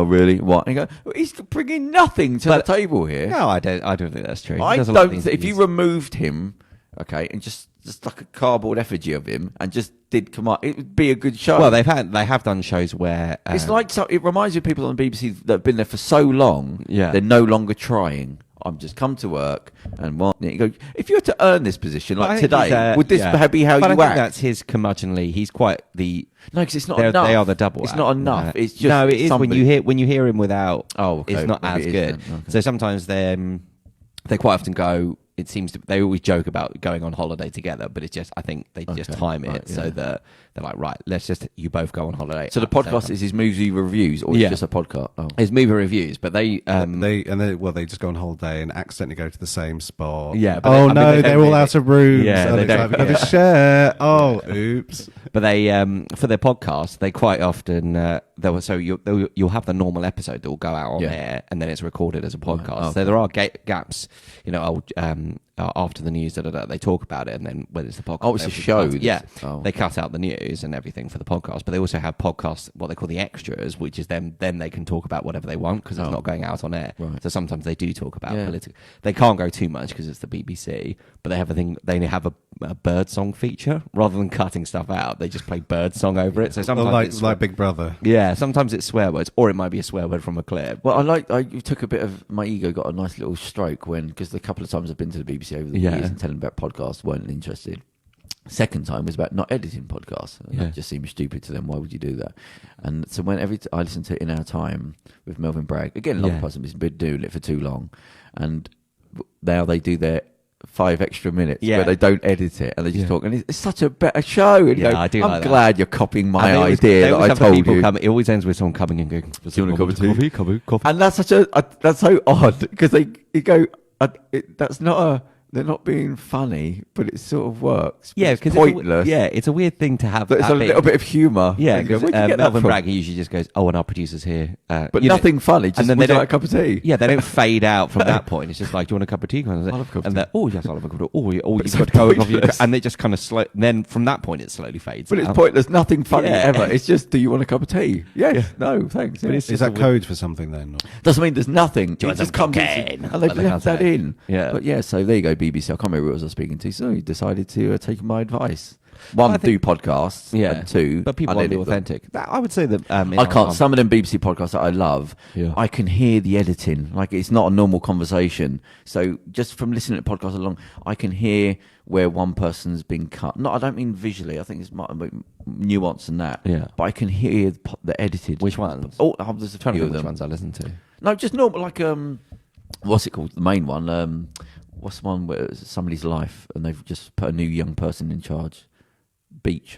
really? What? And you go, he's bringing nothing to the table here. No, I don't think that's true. I don't think, if you removed him, okay, and just like a cardboard effigy of him and just did come up, it would be a good show. Well, they have done shows where it's like, so it reminds you of people on the BBC that have been there for so long, they're no longer trying. I'm just come to work and what you go. If you were to earn this position like today, would this be how you act? That's his curmudgeonly. He's quite the because it's not enough. They are the double. It's not enough. It's just no. It is when you hear him without. Oh, okay. It's not as good. Okay. So sometimes they quite often go. It seems they always joke about going on holiday together, but it's just I think they just time it so that they're like, right, let's just you both go on holiday. So the podcast is his movie reviews, or it's just a podcast? Oh. His movie reviews, but they just go on holiday and accidentally go to the same spot. Yeah. But they're all out of rooms. Yeah, they don't have to share. Oh, oops. But they for their podcast, they quite often you'll have the normal episode that will go out on air, and then it's recorded as a podcast. Right. So there are gaps, after the news, they talk about it, and then when it's the podcast, it's a show. They cut out the news and everything for the podcast, but they also have podcasts, what they call the extras, which is then they can talk about whatever they want because it's not going out on air. Right. So sometimes they do talk about political. They can't go too much because it's the BBC, but they have a thing. They have a bird song feature rather than cutting stuff out. They just play bird song over it. So sometimes like Big Brother. Yeah, sometimes it's swear words, or it might be a swear word from a clip. Well, I took a bit of my ego, got a nice little stroke because the couple of times I've been to the BBC over the years and telling about podcasts weren't interested. Second time was about not editing podcasts. And that just seems stupid to them. Why would you do that? And so when I listen to In Our Time with Melvin Bragg, again, a lot of person has been doing it for too long. And now they do their 5 extra minutes where they don't edit it and they just talk. And it's such a better show. And I do. I'm glad you're copying my idea that I told you. It always ends with someone coming and going, "Do you want a cup of tea? Coffee. And that's that's so odd because you go, that's not a. They're not being funny, but it sort of works. Yeah, because pointless. It's a weird thing to have. There's a little bit of humour. Yeah, because Melvin Bragg usually just goes, "Oh, and our producer's here," but nothing funny. Just, and then they don't like a cup of tea. Yeah, they don't fade out from that point. It's just like, "Do you want a cup of tea?" I'll have a cup of tea. And oh yes, I'll have a cup of tea. Oh, you've got to go off your. And they just kind of slow. Then from that point, it slowly fades. But it's pointless. Nothing funny ever. It's just, "Do you want a cup of tea?" Yes. No, thanks. But is that code for something then? Doesn't mean there's nothing. It just comes in, and they've left that in. Yeah. But so there you go. BBC. I can't remember who I was speaking to. So he decided to take my advice. One, do podcasts. And 2, but people want to be authentic. I would say that I can't. Some of them BBC podcasts that I love, I can hear the editing. Like, it's not a normal conversation. So just from listening to podcasts along, I can hear where one person's been cut. I don't mean visually. I think it's nuance and that. Yeah. But I can hear the edited. Which ones? There's a few of them. Which ones I listen to? No, just normal. Like what's it called? The main one. What's the one where it's somebody's life and they've just put a new young person in charge?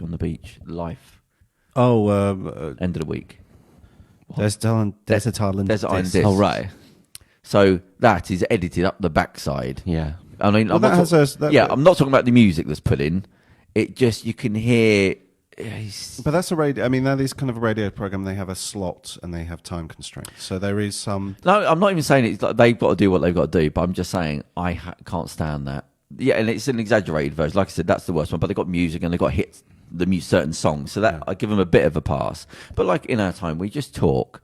On the beach. Life. Oh, end of the week. Desert Island. Oh, right. So that is edited up the backside. Yeah. I mean, I'm not talking about the music that's put in. It just, you can hear. But that's a radio. I mean, that is kind of a radio program. They have a slot and they have time constraints. So there is some. No, I'm not even saying it's like they've got to do what they've got to do. But I'm just saying I can't stand that. Yeah, and it's an exaggerated version. Like I said, that's the worst one. But they've got music and they've got hits, certain songs. So that I give them a bit of a pass. But like In Our Time, we just talk.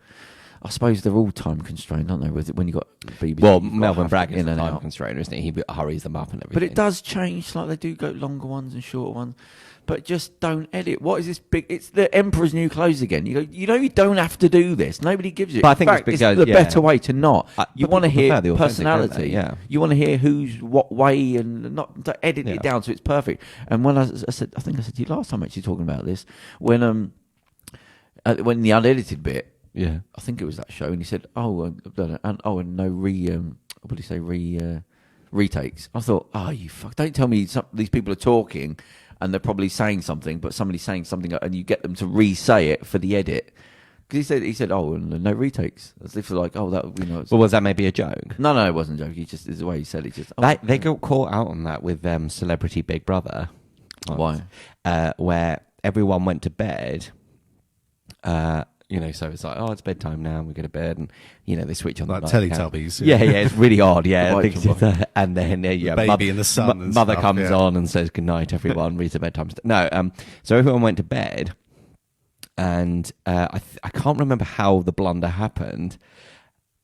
I suppose they're all time constrained, aren't they? When you got BBC. Well, Melvin Bragg is a time constrainer, isn't he? He hurries them up and everything. But it does change. Like, they do go longer ones and shorter ones. But just don't edit. What is this big? It's the Emperor's New Clothes again. You go, you don't have to do this. Nobody gives you. But I think it's the better way to not. You want to hear personality. You want to hear who's what way and not to edit it down so it's perfect. And when I said to you last time actually talking about this, when the unedited bit. Yeah, I think it was that show, and he said, I've done it, and no retakes. I thought, you fuck! Don't tell me these people are talking, and they're probably saying something, but somebody's saying something, and you get them to re-say it for the edit. Because he said, and no retakes, as if like, that. Well, was that maybe a joke? No, it wasn't a joke. He just is the way he said it. Just they got caught out on that with Celebrity Big Brother. Why? Where everyone went to bed. So it's like, it's bedtime now, we go to bed, and they switch on like the Teletubbies. Yeah, it's really odd. Yeah, and then baby in the sun. Mother comes on and says good night, everyone. Reads the bedtime. So everyone went to bed, and I can't remember how the blunder happened,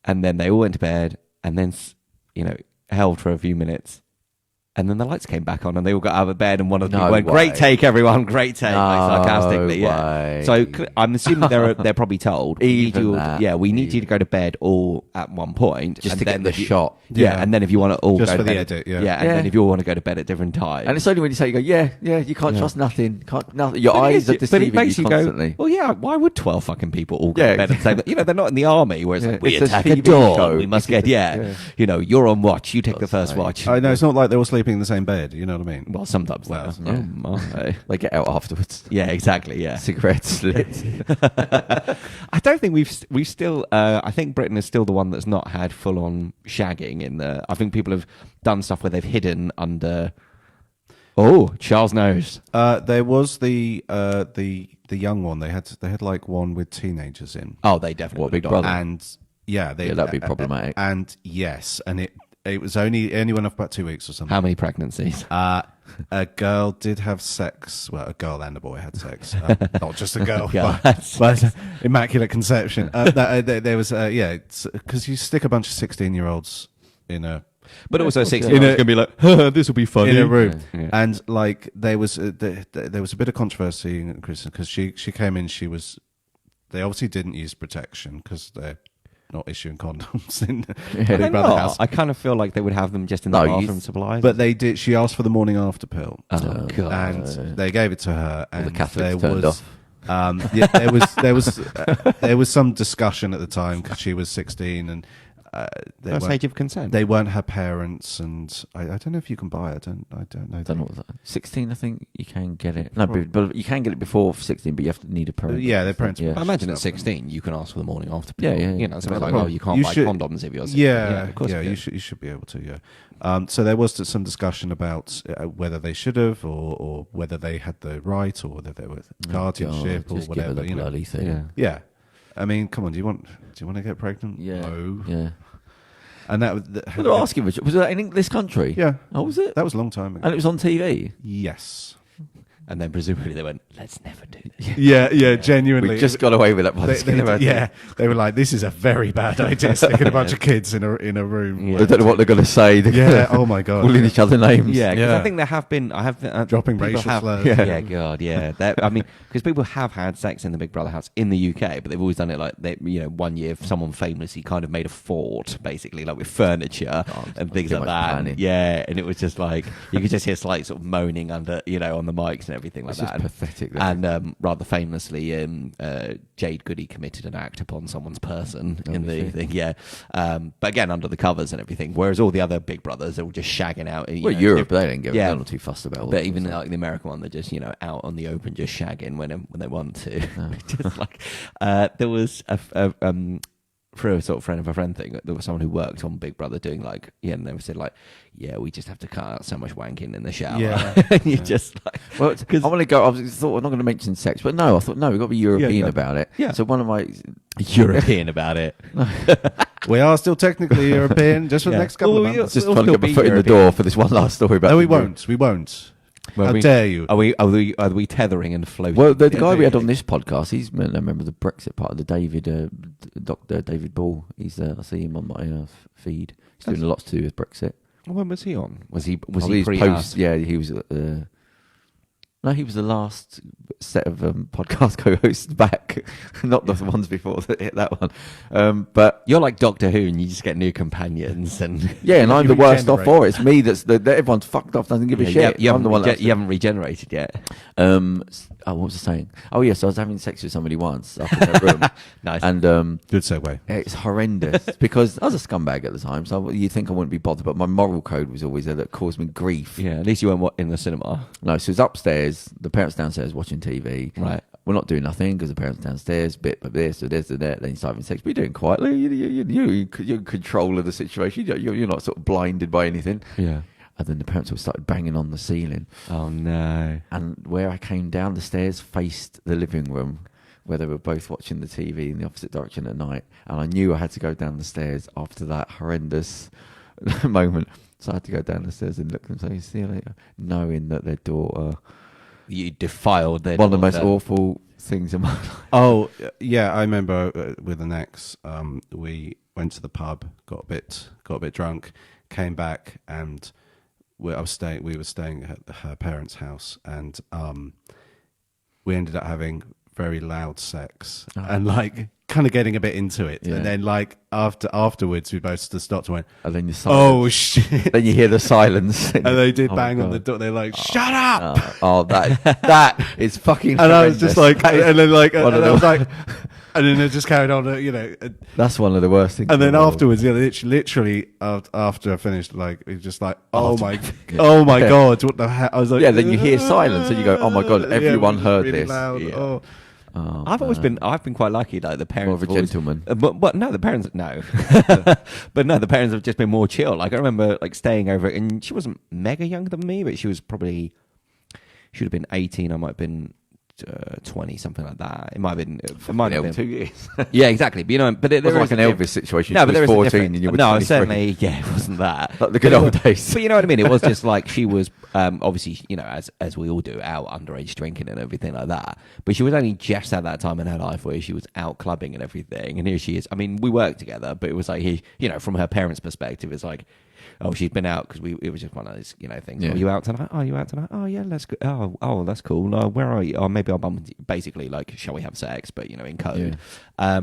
and then they all went to bed, and then held for a few minutes. And then the lights came back on, and they all got out of bed, and one of them went, "Great take, everyone! Great take!" Sarcastically, yeah. So I'm assuming they're probably told, we need you to go to bed all at one point, just to get the shot. Yeah, and then if you want to all just go for to the bed, edit, and then if you all want to go to bed at different times, and it's only when you say, you can't trust nothing, nothing. Your eyes are deceiving you constantly. Well, yeah, why would 12 fucking people all go to bed and say that? They're not in the army where it's like, we attack a door, we must get, you're on watch, you take the first watch. I know, it's not like they're all sleeping in the same bed, you know what I mean? Well, sometimes they get out afterwards. Yeah, exactly. Yeah, cigarettes lit. I don't think we've still. I think Britain is still the one that's not had full on shagging in the. I think people have done stuff where they've hidden under. Oh, Charles knows. There was the young one. They had like one with teenagers in. Oh, they definitely Big Brother. And that'd be problematic. And yes, and it was only went off about 2 weeks or something. How many pregnancies? A girl did have sex. Well, a girl and a boy had sex. Not just a girl, but immaculate conception. There was, because you stick a bunch of 16-year-olds in a. But also 16-year-olds going to be like, this will be funny. In a room. Yeah. And like there was a bit of controversy in Kristen because she came in, they obviously didn't use protection because they're issuing condoms in They're Big Brother not. house. I kind of feel like they would have them just in the bathroom supplies. But they did. She asked for the morning after pill. Oh, God. And they gave it to her. And the Catholics there turned was, off. there was some discussion at the time because she was 16 and First age of consent. They weren't her parents, and I don't know if you can buy it. I don't know. Don't know what that. 16, I think you can get it. No, but you can get it before 16, but you have to need a parent. Yeah, their parents. I imagine at 16 you can ask for the morning after. Yeah. You know, so it's like, oh, you can't buy condoms if you're 16. Yeah, of course you should be able to. Yeah. So there was some discussion about whether they should have, or whether they had the right, or whether there was guardianship or whatever. Give her the bloody thing. Yeah. I mean, come on. Do you want to get pregnant? Yeah. No. Yeah. And that what did I ask you, Richard? Was that in this country? Yeah. Oh, was it? That was a long time ago. And it was on TV? Yes. And then presumably they went, let's never do this. Yeah, genuinely. We just got away with that by the skin of our teeth. They were like, this is a very bad idea, sticking a bunch of kids in a room. Yeah. They don't know what they're going to say. Oh my God. Calling each other names. Yeah, because I think there have been... dropping racial slurs. Yeah, God, yeah. I mean, because people have had sex in the Big Brother house in the UK, but they've always done it like, 1 year, someone famously kind of made a fort, basically, like with furniture and things like that. Planning. Yeah, and it was just like, you could just hear slight sort of moaning under, on the mics and everything like that. Pathetic. And rather famously, Jade Goody committed an act upon someone's person in the thing. Yeah, but again under the covers and everything. Whereas all the other Big Brothers are all just shagging out. Europe, they don't give a not too fussed about. But even like the American one, they're just out on the open, just shagging when they want to. Just like there was through a sort of friend of a friend thing, there was someone who worked on Big Brother doing and they said like, we just have to cut out so much wanking in the shower. Yeah. And you just like, well, because I want to go. I thought I'm not going to mention sex, but no, I thought no, we've got to be European about it. Yeah. So one of my European about it. We are still technically European, just for the next couple of months. Just trying to get my foot in the door for this one last story about. No, we won't. How dare you? Are we tethering and floating? Well, the guy we had on this podcast, he's a member of the Brexit part of the Dr. David Ball. I see him on my feed. He's doing a lot to do with Brexit. When was he on? Was he post? Yeah, he was. No, he was the last set of podcast co-hosts back, not the ones before that hit that one. But you're like Doctor Who, and you just get new companions, and and I'm the worst off for it. It's me that's everyone's fucked off, doesn't give a shit. You haven't regenerated yet. What was I saying? Oh yes, I was having sex with somebody once up in their room. Nice. And good segue. It's horrendous because I was a scumbag at the time, so you'd think I wouldn't be bothered, but my moral code was always there that caused me grief. Yeah, at least you weren't in the cinema. No, so it's upstairs, the parents downstairs watching TV. Right. We're not doing nothing because the parents downstairs, bit of this or this or that. Then you start having sex, but you're doing quietly. You're in control of the situation. You're not sort of blinded by anything. Yeah. And then the parents all started banging on the ceiling. Oh, no. And where I came down the stairs faced the living room where they were both watching the TV in the opposite direction at night. And I knew I had to go down the stairs after that horrendous moment. So I had to go down the stairs and look at them and say, see you later, knowing that their daughter... You defiled their One of the most awful things in my life. Oh, yeah, I remember with an ex, we went to the pub, got a bit drunk, came back and... We were staying at her parents' house, and we ended up having very loud sex and like kind of getting a bit into it. And then like afterwards, we both stopped and went, and then you oh shit! Then you hear the silence, and they did bang on the door. They're like, shut up! That is fucking. And I was just like, and then like, and I was like. And then it just carried on, That's one of the worst things. And then afterwards, literally after I finished, like, it was just like, oh my God, what the hell? I was like, then you hear silence and you go, oh my God, everyone heard really this. Loud. Yeah. I've been quite lucky, like the parents. More of a gentleman. But no, the parents, no. But no, the parents have just been more chill. Like I remember like staying over, and she wasn't mega younger than me, but she was probably, should have been 18. I might have been 20, something like that. It might have been. It might have been 2 years. Yeah, exactly. But but it was like an Elvis situation. No, but there was 14 and you were 23. certainly. Yeah, it wasn't that. Like the good old days. But you know what I mean. It was just like she was obviously, as we all do, out underage drinking and everything like that. But she was only just at that time in her life where she was out clubbing and everything. And here she is. I mean, we worked together, but it was like from her parents' perspective, it's like, oh, she'd been out because it was just one of those, things. Yeah. Are you out tonight? Oh, you out tonight? Oh, yeah, let's go. Oh, that's cool. Where are you? Oh, maybe I'll bump into you. Basically, like, shall we have sex? But, in code. Yeah.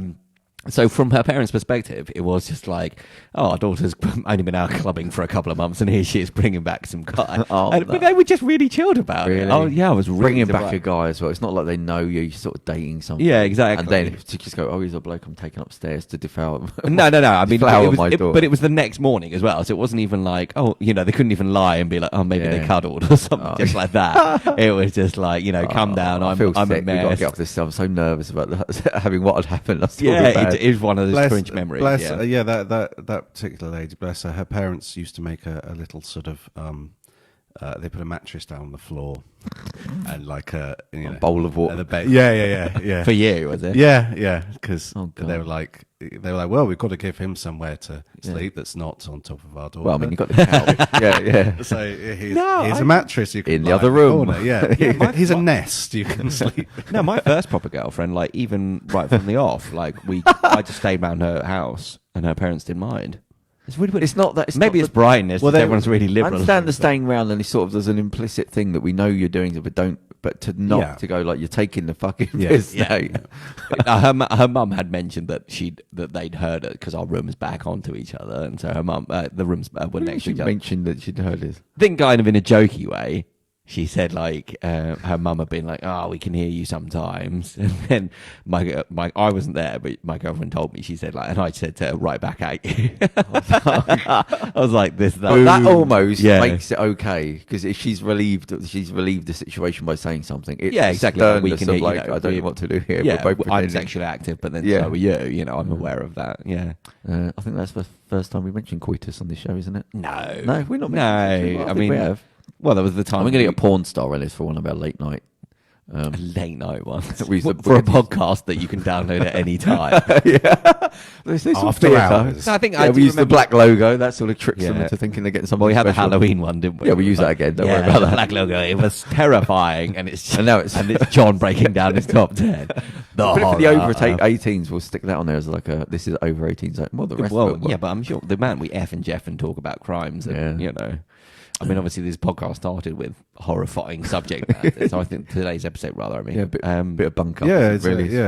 So from her parents' perspective, it was just like, oh, our daughter's only been out clubbing for a couple of months, and here she is bringing back some guy. But they were just really chilled about it. Oh yeah, I was really bringing back a guy as well. It's not like they know you're sort of dating someone. Yeah, exactly. And then to just go, oh, he's a bloke I'm taking upstairs to defile. No. I mean, but it was the next morning as well, so it wasn't even like, oh, they couldn't even lie and be like, oh, maybe they cuddled or something just like that. It was just like, calm down. I'm sick. a mess. We've got to get off this. I'm so nervous about that, having what had happened. It is one of those cringe memories. That particular lady, bless her, her parents used to make a little sort of they put a mattress down on the floor and like a bowl of water. Yeah. For you, was it? Yeah, because they were like, well, we've got to give him somewhere to sleep that's not on top of our door. Well, I mean, you've got the couch. Yeah. So here's a mattress you can in the other room. He's a nest you can sleep. No, my first proper girlfriend, like even right from the off, like I just stayed around her house and her parents didn't mind. It's really weird. It's not that. Maybe it's brightness. Well, everyone's really liberal. I understand the staying around, and there's an implicit thing that we know you're doing, but to to go like you're taking the fucking piss. Her mum had mentioned that they'd heard it because our rooms back onto each other, and so her mum, the rooms were next to each other. Mentioned that she'd heard it. I think kind of in a jokey way. She said like her mum had been like, oh, we can hear you sometimes, and then my I wasn't there, but my girlfriend told me. She said like, and I said to her, right back at you. I was like, that almost makes it okay because if she's relieved the situation by saying something. It's exactly. We can hear, I don't know what to do here. Yeah, I'm sexually active, but then so are you. I'm aware of that. Yeah, I think that's the first time we mentioned coitus on this show, isn't it? No, we're not. No, I mean we have. Well, there was the time. I'm going to get a porn star in this for one of our late night. A late night one. For a podcast that you can download at any time. After hours. No, I think we used the black logo. That sort of tricks them into thinking they're getting something. Well, we had special. the Halloween one, didn't we? Yeah, we use that again. Don't worry about that. Black logo. It was terrifying, and it's John breaking down his top 10. For the over 18s, we'll stick that on there as like this is over 18s. Well, the rest of it. Yeah, but I'm sure the man we F and Jeff and talk about crimes, and I mean, obviously, this podcast started with horrifying subject matter, so I think today's episode, rather, a bit of bunk up. Yeah, really. We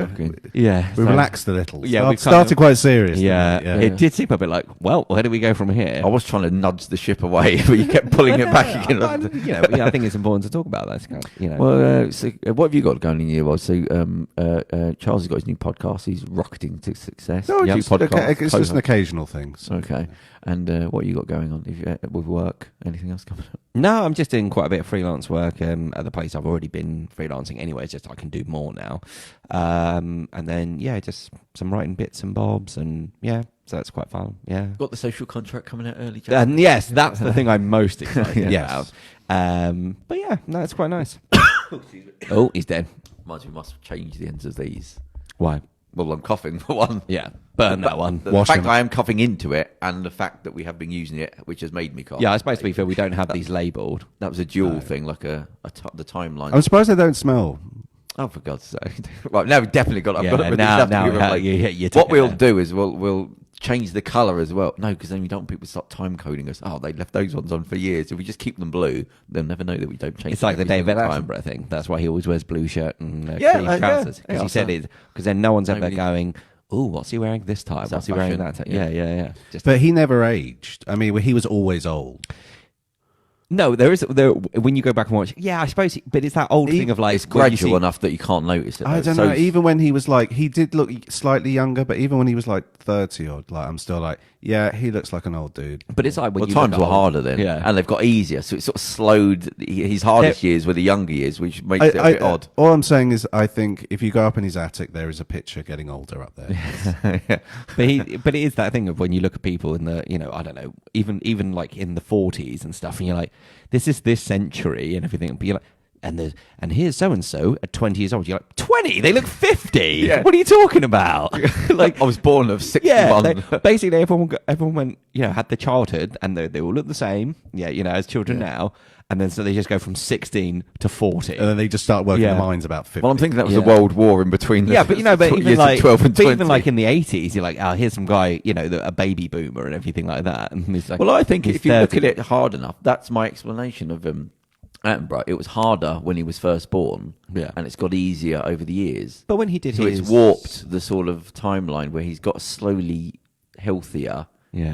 relaxed a little. Yeah, we started quite serious. Yeah, it did seem a bit like, well, where do we go from here? I was trying to nudge the ship away, but you kept pulling it back again. I think it's important to talk about that. Well, so what have you got going in your world? So, Charles has got his new podcast. He's rocketing to success. No, it's just an occasional thing. So. Okay. And what you got going on with work? Anything else coming up? No, I'm just doing quite a bit of freelance work at the place I've already been freelancing anyway. It's just I can do more now. And then, just some writing bits and bobs. And, so that's quite fun. Yeah. Got the social contract coming out early, Jack? And yes, that's the thing I'm most excited about. But yeah, no, it's quite nice. Oh, he's dead. We must change the ends of these. Why? Well, I'm coughing for one. Yeah, burn that one. The fact that I am coughing into it and the fact that we have been using it, which has made me cough. Yeah, I suppose to be fair, we don't have these labelled. That was a dual thing, like the timeline. I'm surprised they don't smell. Oh, for God's sake. Right, now we've definitely got it. What we'll do is we'll change the colour as well. No, because then we don't want people to start time coding us. Oh, they left those ones on for years. If we just keep them blue, they'll never know that we don't change. It's like the David Attenborough thing. That's why he always wears blue shirt and trousers. Because he said it. Because then no one's ever going, oh, what's he wearing this time? What's he wearing that time? Yeah. But he never aged. I mean, he was always old. No, there when you go back and watch. Yeah, I suppose, but it's that old thing of like it's gradual enough that you can't notice it. I don't know. Even when he was like, he did look slightly younger, but even when he was like 30 odd, like I'm still like, yeah, he looks like an old dude. But it's like when times were harder then, and they've got easier, so it sort of slowed. His hardest years were the younger years, which makes it a bit odd. All I'm saying is, I think if you go up in his attic, there is a picture getting older up there. But it is that thing of when you look at people in the, I don't know, even like in the 40s and stuff, and you're like, this is this century and everything, but you're like, and here's so and so at 20 years old. You're like, 20? They look 50. Yeah. What are you talking about? Like I was born of 61. Yeah, basically everyone went, had the childhood, and they all look the same. Yeah, as children now. And then so they just go from 16 to 40. And then they just start working their minds about 50. Well, I'm thinking that was a world war in between. But even like 12 and 20. Even like in the 80s, you're like, oh, here's some guy, a baby boomer and everything like that. And he's like, well, I think if you look at it hard enough, that's my explanation of Attenborough, it was harder when he was first born, and it's got easier over the years. But when he did his... it's warped the sort of timeline where he's got slowly healthier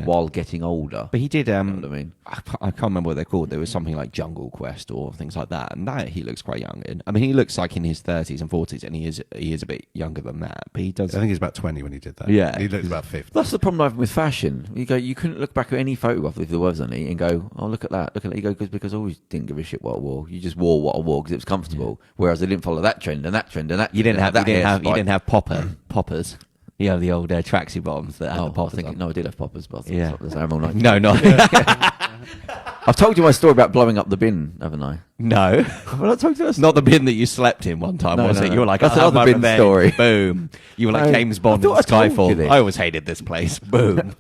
while getting older. But he did... you know what I mean? I can't remember what they're called. There was something like Jungle Quest or things like that, and that he looks quite young in. I mean, he looks like in his 30s and 40s, and he is a bit younger than that. But he does... I think he's about 20 when he did that. Yeah. He looks about 50. That's the problem I have with fashion. You couldn't look back at any photograph if there was any and go, oh, look at that. Look at that. You go, because I always didn't give a shit what I wore. You just wore what I wore because it was comfortable. Yeah. Whereas I didn't follow that trend and that trend and that. You didn't have poppers. You know, the old tracksuit bottoms that had the poppers on. No, I did have poppers, but I thought yeah. all night. No, not. I've told you my story about blowing up the bin, haven't I? No. Well, I told you that. Not the bin that you slept in one time, was it? You were like, that's another bin story. Boom. You were like James Bond in Skyfall. I always hated this place. Boom.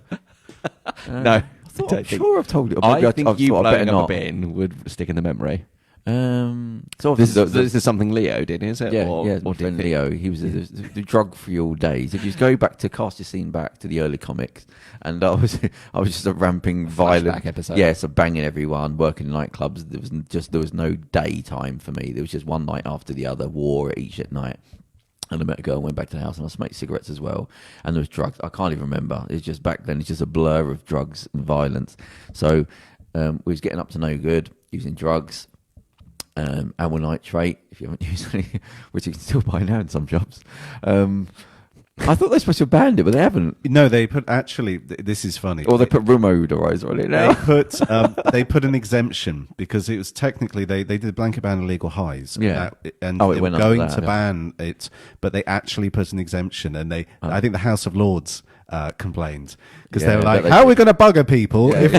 No. I'm sure I've told you. I think you blowing up a bin would stick in the memory. So this is something Leo did, is it? Yeah, or did Leo. He was the drug-fueled days. If you go back to cast your scene back to the early comics, and I was just a ramping, violent episode. Yeah, so banging everyone, working in nightclubs. There was no daytime for me. There was just one night after the other, war each at night. And I met a girl, went back to the house, and I smoked cigarettes as well. And there was drugs. I can't even remember. It's just back then. It's just a blur of drugs and violence. So we was getting up to no good, using drugs. Amyl nitrate, if you haven't used any, which you can still buy now in some shops. I thought they were supposed to have banned it, but they haven't. No, they put this is funny. Or they put room odorizer on it now. They put an exemption because it was technically they did a blanket ban on illegal highs. Yeah. And they were going to ban it, but they actually put an exemption, and I think the House of Lords complained because they were like, how are we going to bugger people if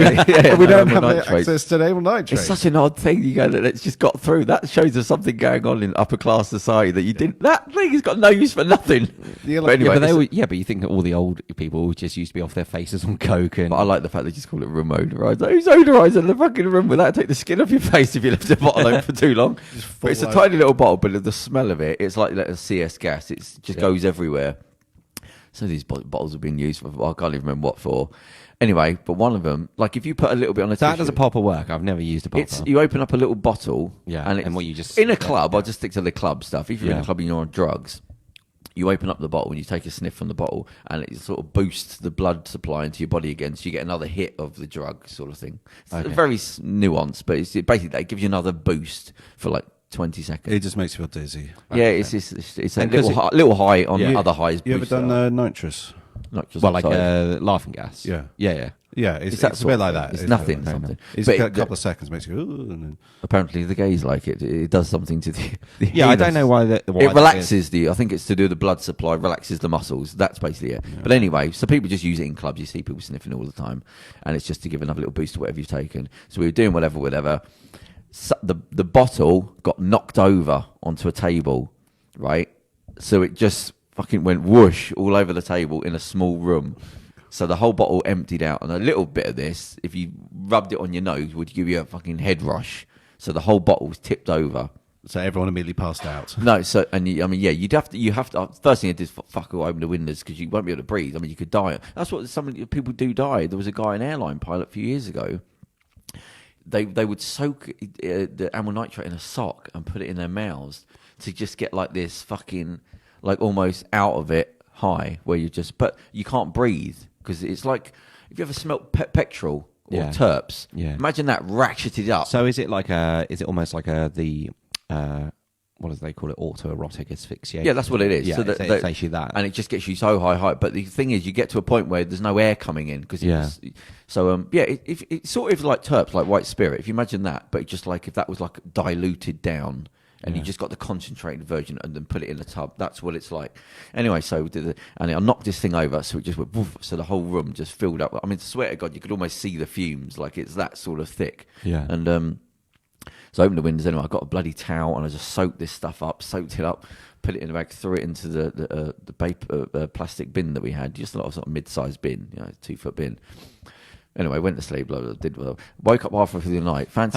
we don't have access to amyl nitrate? It's such an odd thing. You go, that it's just got through. That shows there's something going on in upper class society that you didn't. That thing has got no use for nothing. But anyway, but you think that all the old people just used to be off their faces on coke, and but I like the fact they just call it room odorizer. Who's odorizing the fucking room? Will that take the skin off your face if you left the bottle open for too long? But it's a tiny little bottle, but the smell of it, it's like a CS gas. It just goes everywhere. So these bottles have been used for, I can't even remember what for. Anyway, but one of them, like if you put a little bit on a tissue. That does a popper work. I've never used a popper. You open up a little bottle. Yeah. And what you just... In a club, I'll just stick to the club stuff. If you're in a club and you're on drugs, you open up the bottle and you take a sniff from the bottle and it sort of boosts the blood supply into your body again, so you get another hit of the drug sort of thing. It's very nuanced, but it's basically it gives you another boost for like 20 seconds. It just makes you feel dizzy. Yeah, it's a little high on other highs. You ever done nitrous? Nitrous like laughing gas? Yeah. Yeah, it's a bit like that. It's nothing. Something. It's a couple of seconds makes you go, and then... Apparently the gays like it. It does something to the yeah, I don't know why. It relaxes I think it's to do with the blood supply, relaxes the muscles. That's basically it. Yeah. But anyway, so people just use it in clubs. You see people sniffing all the time. And it's just to give another little boost to whatever you've taken. So we were doing whatever. So the bottle got knocked over onto a table, right? So it just fucking went whoosh all over the table in a small room. So the whole bottle emptied out, and a little bit of this, if you rubbed it on your nose, would give you a fucking head rush. So the whole bottle was tipped over. So everyone immediately passed out. No, so you'd have to. First thing I did is fuck all open the windows because you won't be able to breathe. I mean, you could die. That's what some people do die. There was a guy, an airline pilot, a few years ago. They would soak the amyl nitrate in a sock and put it in their mouths to just get like this fucking, like almost out of it high where but you can't breathe because it's like, if you ever smelt petrol or terps, imagine that ratcheted up. So is it almost like what do they call it? Autoerotic asphyxiation. Yeah, that's what it is. Yeah, so it's actually that. And it just gets you so high. But the thing is, you get to a point where there's no air coming in. It's sort of like terps, like white spirit. If you imagine that, but just like if that was like diluted down and you just got the concentrated version and then put it in a tub, that's what it's like. Anyway, so and I knocked this thing over, so it just went woof, so the whole room just filled up. I mean, I swear to God, you could almost see the fumes, like it's that sort of thick. Yeah. And so I opened the windows anyway. I got a bloody towel and I just soaked this stuff up, soaked it up, put it in the bag, threw it into the paper plastic bin that we had, just a sort of mid-sized bin, 2-foot bin. Anyway, went to sleep, woke up halfway through the night. I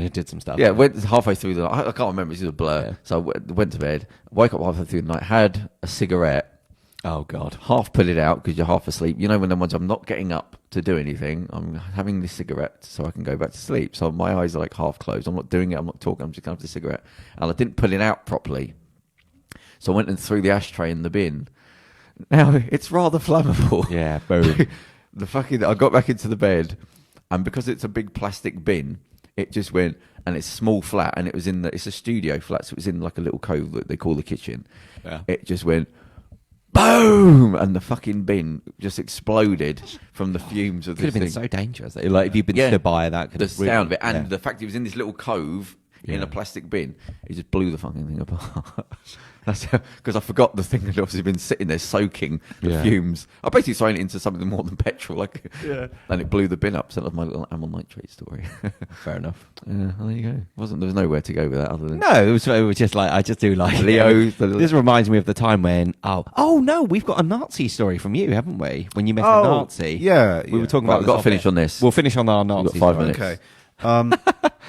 did some stuff. Yeah, went halfway through the night. I can't remember, it's just a blur. Yeah. So I went to bed, woke up halfway through the night, had a cigarette. Oh, God. Half put it out because you're half asleep. You know, when once I'm not getting up to do anything, I'm having this cigarette so I can go back to sleep. So my eyes are like half closed. I'm not doing it. I'm not talking. I'm just going to have the cigarette. And I didn't put it out properly. So I went and threw the ashtray in the bin. Now, it's rather flammable. Yeah, boom. I got back into the bed, and because it's a big plastic bin, it just went, and it's a small flat, and it's a studio flat, so it was in like a little cove that they call the kitchen. Yeah. It just went, boom, and the fucking bin just exploded from the fumes of Could this have been thing. so dangerous. Like, if you'd been stood by that, could the have sound of it, and the fact it was in this little cove in a plastic bin, it just blew the fucking thing apart. That's because I forgot the thing had obviously been sitting there soaking the fumes. I basically thrown it into something more than petrol, and it blew the bin up. So that was my little amyl nitrate story. Fair enough. Well, there you go. There was nowhere to go with that other than No, it was just like, I just do like Leo. This reminds me of the time when oh no, we've got a Nazi story from you, haven't we? When you met a Nazi. Yeah, we were talking Right, about. we've got to finish on this. We'll finish on our Nazi. We've got 5 story. minutes. Okay.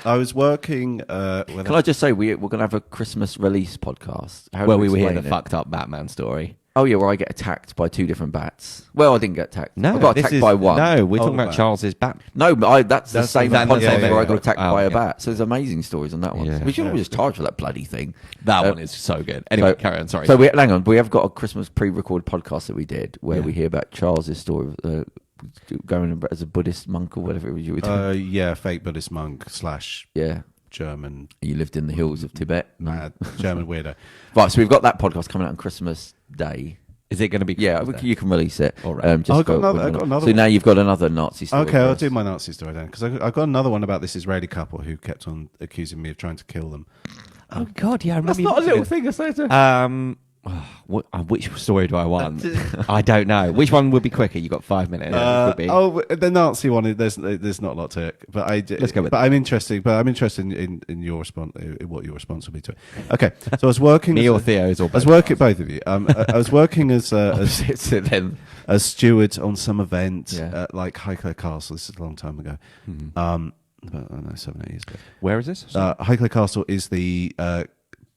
I was working. Can I just say we're going to have a Christmas release podcast? How do Well, we were here explain the it? fucked up Batman story. Oh yeah, where I get attacked by 2 different bats. Well, I didn't get attacked. No, I got this attacked is- by one. No, we're talking Oh, about right. Charles's bat. No, but that's the That's same the- podcast yeah, where I yeah. got attacked Oh, by a yeah. bat. So there's amazing stories on that one. Yeah. We should always charge for that bloody thing. That Uh, one is so good. Anyway, carry on. Sorry. So hang on. We have got a Christmas pre-recorded podcast that we did where we hear about Charles's story of going as a Buddhist monk or whatever it was you were doing. yeah, fake Buddhist monk / Yeah. German You lived in the hills of Tibet. mad German weirdo. Right, so we've got that podcast coming out on Christmas Day. Is it going to be? Yeah, you can release it. All right. Just I've got another So one. now you've got another Nazi story. Okay, I'll do my Nazi story then, because I got another one about this Israeli couple who kept on accusing me of trying to kill them. Oh God, yeah. I remember That's not a little thing I said to... Which story do I want? I don't know. Which one would be quicker? You got 5 minutes. Could be. The Nazi one. There's not a lot to it, but Let's go with But I'm interested. But I'm interested in your response. In what your response will be to it. Okay, so I was working. Me or Theo's or I was working both of you. I was working as then. a steward on some event Yeah. at like Highclere Castle. This is a long time ago. Mm-hmm. About, I don't know, 7-8 years ago. Where is this? Highclere Castle is the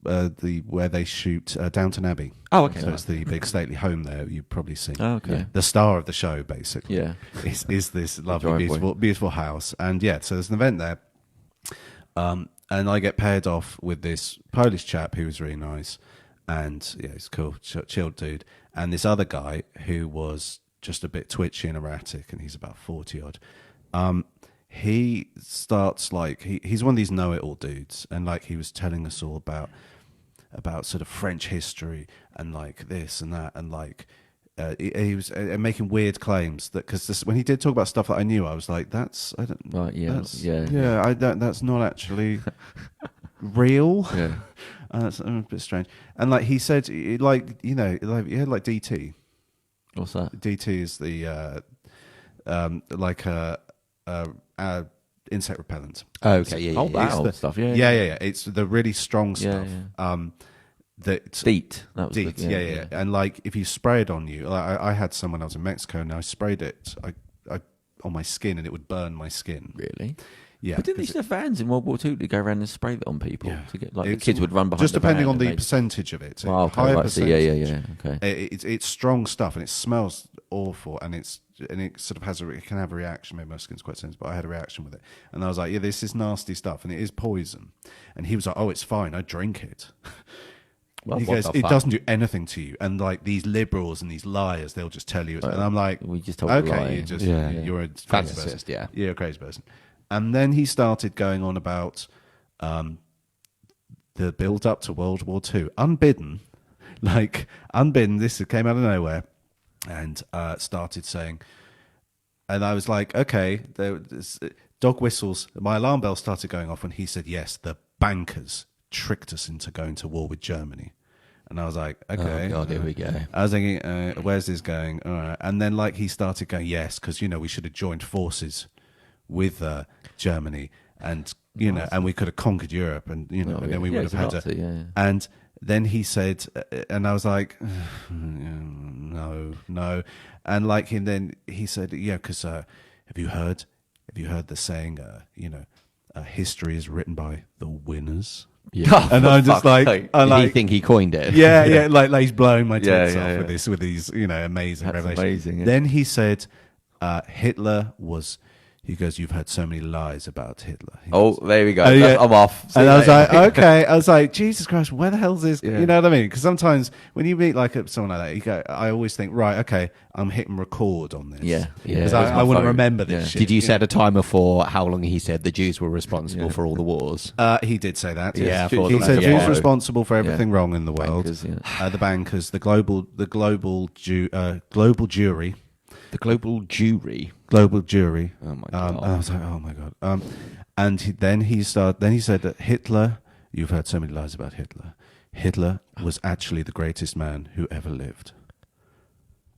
where they shoot Downton Abbey. Oh, okay. So it's the big stately home there. You've probably seen. Oh, okay. The star of the show, basically. Yeah. is this lovely, driveway. beautiful house, and so there's an event there, and I get paired off with this Polish chap who was really nice, and he's cool, chilled dude, and this other guy who was just a bit twitchy and erratic, and he's about 40 odd. He starts like he's one of these know-it-all dudes, and like he was telling us all about sort of French history and like this and that, and like he was making weird claims that because when he did talk about stuff that I knew, I was like, that's I don't Right, yeah, that's, yeah. I don't, that's not actually real. Yeah. That's a bit strange. And like he said, like he had like DT. What's that? DT is the like insect repellent. Oh, okay. Yeah. Oh, Yeah. wow. the Stuff, yeah. Yeah. It's the really strong Yeah, stuff. That DEET. That was DEET, yeah. And like if you spray it on you, like I had some when I was in Mexico, and I sprayed it I on my skin, and it would burn my skin. Really? Yeah. But didn't they used to have vans in World War II to go around and spray that on people? Yeah. To get like the It's- kids would run behind just the depending van on the and they'd- percentage of it. Oh, okay, Higher right, so yeah, percentage. okay. It's strong stuff, and it smells awful, and it sort of has it can have a reaction. Maybe my skin's quite sensitive, but I had a reaction with it, and I was like, yeah, this is nasty stuff, and it is poison. And he was like, oh, it's fine, I drink it. Well, He what goes, the it fuck? doesn't do anything to you, and like these liberals and these liars, they'll just tell you. And I'm like, we just told a lie. okay, you're a crazy Fantasist, person. yeah. You're a crazy person. And then he started going on about the build up to World War II, unbidden. This came out of nowhere, and started saying, and I was like, okay, dog whistles. My alarm bell started going off when he said, yes, the bankers tricked us into going to war with Germany. And I was like, okay. Oh God, here we go. I was thinking, where's this going? All right. And then he started going, yes, because, we should have joined forces with Germany, and, and we could have conquered Europe, and, and then we would have had to. And then he said, and I was like, no. And and then he said, yeah, because have you heard the saying, history is written by the winners? Yeah. And I'm just like, Did he think he coined it? yeah, like he's blowing my tits Yeah, off with these, amazing That's revelations. amazing, yeah. Then he said, Hitler was. He goes, "You've heard so many lies about Hitler." There we go. Yeah. I'm off. And I was like, okay. I was like, Jesus Christ, where the hell's this? Yeah. You know what I mean? Because sometimes when you meet like someone like that, you go, I always think, right, okay, I'm hitting record on this. Yeah. Because Where's I my want to phone? remember this Yeah. shit. Did you set a timer for how long he said the Jews were responsible for all the wars? He did say that. Yeah, Yes. I thought He that. said Yeah. Jews responsible for everything wrong in the world. Bankers, The bankers, the global jury. The global jury. Global jury. Oh my god! And I was like, oh my god. Then he said that Hitler. You've heard so many lies about Hitler. Hitler was actually the greatest man who ever lived.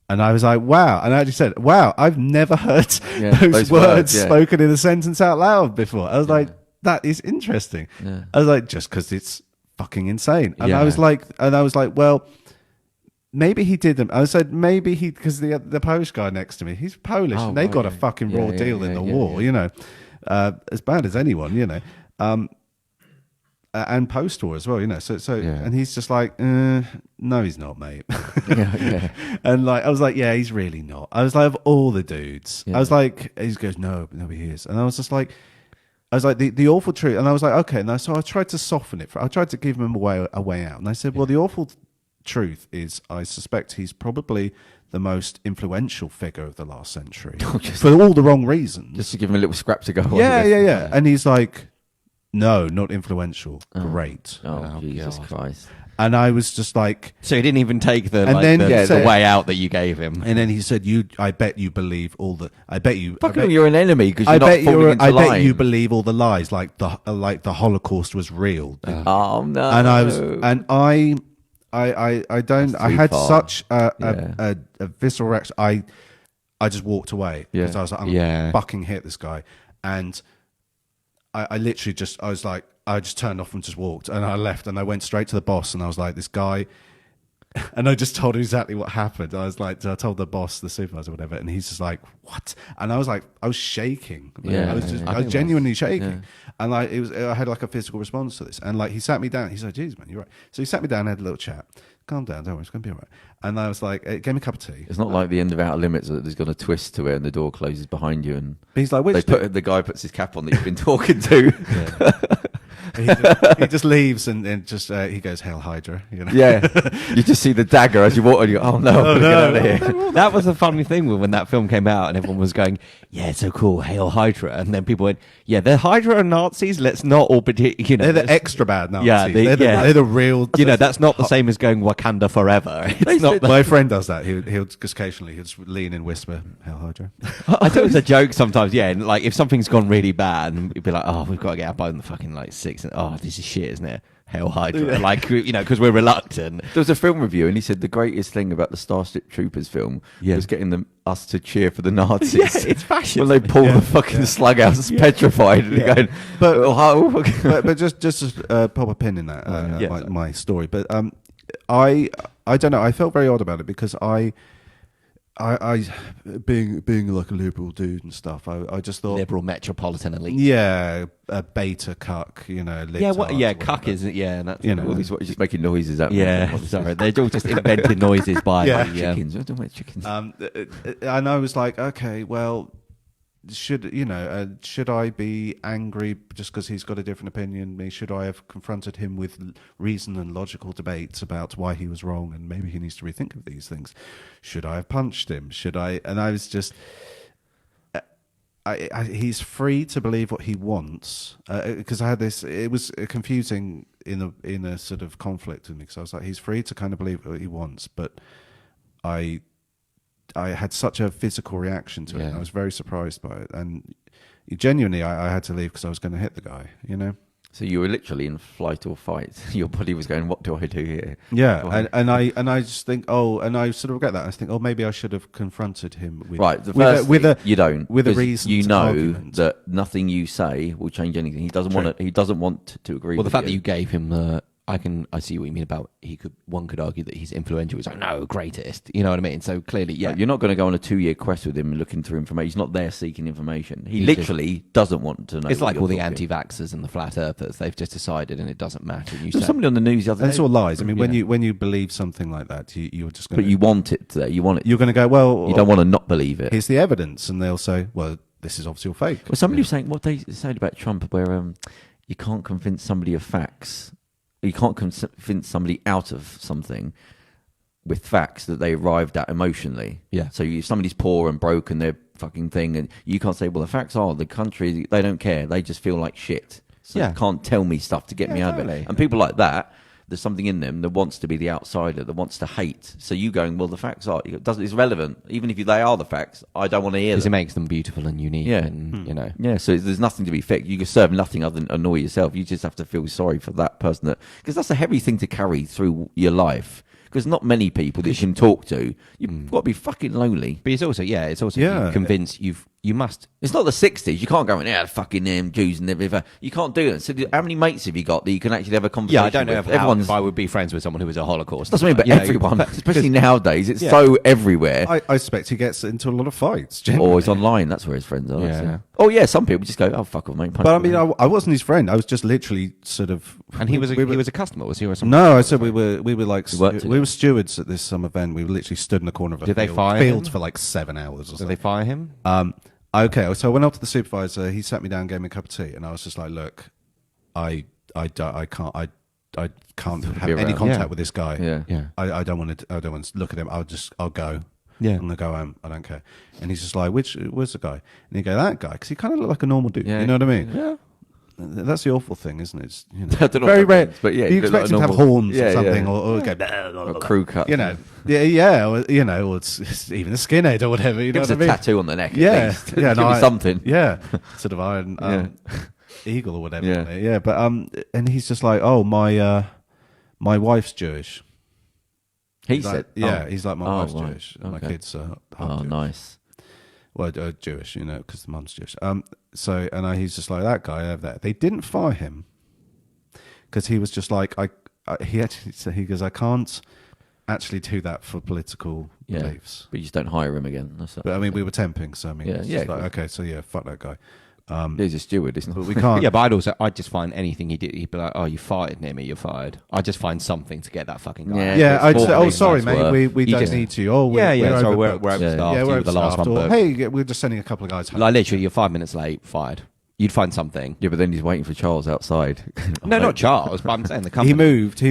And I was like, wow. And I actually said, wow, I've never heard those words spoken in a sentence out loud before. I was like, that is interesting. Yeah. I was like, just because it's fucking insane. And Yeah. I was like, well. Maybe he didn't. I said maybe because the Polish guy next to me, he's Polish, and they got a fucking raw deal in the war, as bad as anyone, and post-war as well, So and he's just like, no, he's not, mate. And like I was like, yeah, he's really not. I was like, of all the dudes, I was like, he goes, no, he is, and I was just like. I was like, the awful truth, and I was like, okay, and so I tried to soften it. I tried to give him a way out, and I said, well, the awful truth is, I suspect he's probably the most influential figure of the last century for all the wrong reasons. Just to give him a little scrap to go on. Yeah. And he's like, no, not influential. Great. Oh, Jesus Christ. And I was just like, So he didn't even take the way out that you gave him. and then he said, I bet you believe all the. I bet you. Fucking you're an enemy because you're I not bet falling into line. I bet you believe all the lies, like the Holocaust was real. Oh no. And I don't. I had far. such a visceral reaction. I just walked away because I was like, I'm fucking hit this guy, and I literally I just turned off and just walked, and I left, and I went straight to the boss, and I was like, this guy. And I just told him exactly what happened. I was like, I told the boss, the supervisor, whatever, and he's just like, "What?" And I was like, I was shaking. I was genuinely shaking, and I had like a physical response to this. And like he sat me down. He's like, "Geez, man, you're right." So he sat me down, and had a little chat. Calm down, don't worry, it's gonna be all right. And I was like, it gave me a cup of tea. It's not like the end of Outer Limits that there's got a twist to it, and the door closes behind you, and he's like, the guy puts his cap on that you've been talking to. he just leaves and just he goes, "Hail Hydra," Yeah, you just see the dagger as you walk, and you go, "Oh no, get out of here." That was the funny thing when that film came out and everyone was going, "Yeah, it's so cool, Hail Hydra," and then people went, "Yeah, the Hydra are Nazis. Let's not all be, they're the extra bad Nazis. Yeah, they're the real. That's not the same as going Wakanda forever. It's not. My friend does that. He'll just occasionally he'll just lean and whisper, "Hail Hydra." I thought it was a joke sometimes. Yeah, and like if something's gone really bad, and you'd be like, "Oh, we've got to get up on the fucking like 6, and oh, this is shit, isn't it?" Hail Hydra, like because we're reluctant. There was a film review, and he said the greatest thing about the Starship Troopers film was getting us to cheer for the Nazis. Yeah, it's fascist. When they pull the fucking slug out, it's petrified, and you're going, but just to pop a pin in that my story. But I don't know. I felt very odd about it because I being like a liberal dude and stuff, I just thought Liberal metropolitan elite. Yeah, a beta cuck, cuck is and that's all these just making noises. Sorry, they're all just invented noises by chickens. I don't want chickens. And I was like, okay, well, should I be angry just because he's got a different opinion than me? Should I have confronted him with reason and logical debates about why he was wrong and maybe he needs to rethink of these things? Should I have punched him? Should I? And I was just, he's free to believe what he wants because I had this. It was confusing in a sort of conflict with me because I was like, he's free to kind of believe what he wants, but I had such a physical reaction to it. And I was very surprised by it. And genuinely, I had to leave because I was going to hit the guy, So you were literally in flight or fight. Your body was going, what do I do here? Yeah, and I just think, and I sort of regret that. I think, maybe I should have confronted him with you don't with a reason. You know that nothing you say will change anything. He doesn't want to agree. Well, the with fact you. that you gave him the I see what you mean about one could argue that he's influential. It's like, no, greatest. You know what I mean? So clearly, yeah. You're not going to go on a 2-year quest with him looking through information. He's not there seeking information. He literally doesn't want to know. It's like all the anti-vaxxers and the flat earthers. They've just decided and it doesn't matter. There's somebody on the news the other day. That's all lies. I mean, when you believe something like that, you're just going to... But you want it there. You want it. You're going to go, well... You don't want to not believe it. Here's the evidence. And they'll say, well, this is obviously all fake. Well, somebody was saying, what they said about Trump, where you can't convince somebody of facts. You can't convince somebody out of something with facts that they arrived at emotionally. Yeah. So if somebody's poor and broke and they're fucking thing, and you can't say, well, the facts are the country, they don't care. They just feel like shit. So you can't tell me stuff to get me out of it. And people like that, there's something in them that wants to be the outsider, that wants to hate. So you going, well, the facts are, it's relevant. Even if they are the facts, I don't want to hear them. Because it makes them beautiful and unique. Yeah. And, you know. Yeah, so there's nothing to be fixed. You can serve nothing other than annoy yourself. You just have to feel sorry for that person. Because that's a heavy thing to carry through your life. Because not many people that you can talk to. You've got to be fucking lonely. But it's also you convince you must. It's not the 60s. You can't go in, fucking Jews and everything. You can't do it. So how many mates have you got that you can actually have a conversation Yeah, I don't know with? if I would be friends with someone who was a Holocaust. That's what I mean, but everyone, especially nowadays, it's so everywhere. I suspect he gets into a lot of fights. Or he's online. That's where his friends are. Yeah. So. Oh, yeah, some people just go, oh, fuck off, mate. But I mean, I wasn't his friend. I was just literally sort of... And he was a customer, was he? Or something? No, I said we were like... We were stewards at some event. We literally stood in the corner of a field for like 7 hours or something. Did they fire him? Okay, so I went up to the supervisor. He sat me down, gave me a cup of tea, and I was just like, "Look, I can't have any contact with this guy. Yeah. I don't want to look at him. I'll go. Yeah, I'm gonna go home. I don't care." And he's just like, where's the guy? And you go, that guy, because he kind of looked like a normal dude. Yeah. You know what I mean? Yeah. That's the awful thing, isn't it? It's, I don't know very rare. But yeah, you expect him to have horns or something, or go, a crew cut. You know, or it's even a skinhead or whatever. You know what I mean? A tattoo on the neck. Yeah, Give me something. Yeah, sort of iron eagle or whatever. Yeah. But and he's just like, oh, my wife's Jewish. He's like, he's like, my wife's Jewish. Okay. My kids are Jewish. Nice. Well, Jewish, you know, because the mum's Jewish. So, and he's just like, that guy over there. They didn't fire him because he was just like, he goes, I can't actually do that for political beliefs. But you just don't hire him again. But I mean, we were temping, so I mean, like, okay, so fuck that guy. He's a steward, isn't he? But we can't. Yeah, but I'd just find anything he did. He'd be like, "Oh, you fired near me. You're fired." I'd just find something to get that fucking guy. Yeah, I'd say, "Oh, sorry, mate. We don't need to." Oh, we're overstaffed. We're the last one. Or, hey, we're just sending a couple of guys home. Like literally, you're 5 minutes late. Fired. You'd find something. Yeah, but then he's waiting for Charles outside. No, not Charles. But I'm saying the company. He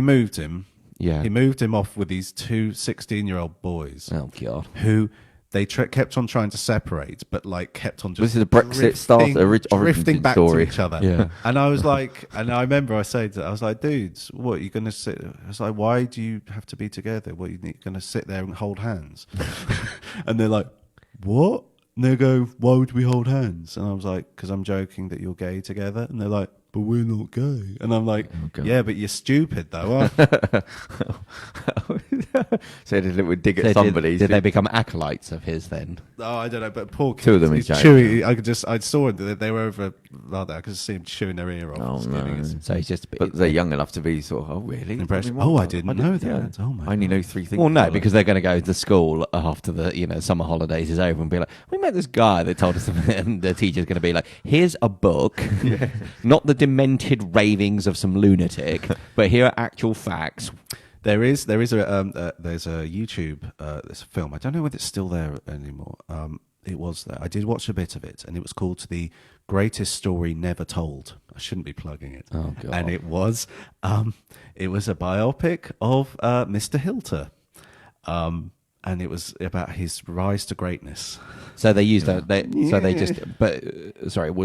moved him. Yeah, he moved him off with these two 16-year-old boys. Oh God, who. They kept on trying to separate, but like kept on just this is a Brexit drifting back story. to each other. Yeah. And I was like, I remember I was like, dudes, what are you going to sit? I was like, why do you have to be together? What, you going to sit there and hold hands? And they're like, what? And they go, why would we hold hands? And I was like, because I'm joking that you're gay together. And they're like, but we're not gay. And I'm like, yeah, but you're stupid though, aren't you? So they would dig at somebody. Did they become acolytes of his then? Oh, I don't know, but poor kids. Two of them he's chewing. I saw that they were over like that. I could see him chewing their ear off. Oh no! So he's just. But they're young enough to be sort of, oh really? Impressed. I didn't know that. Yeah. Oh my! I only know 3 things. Well, no, because they're going to go to school after the summer holidays is over and be like, we met this guy that told us, and the teacher's going to be like, here's a book, not the demented ravings of some lunatic, but here are actual facts. There's a YouTube there's a film. I don't know whether it's still there anymore. It was there. I did watch a bit of it, and it was called "The Greatest Story Never Told." I shouldn't be plugging it. Oh God! And it was a biopic of Mr. Hilter, and it was about his rise to greatness. So they used that. So they just. But sorry, it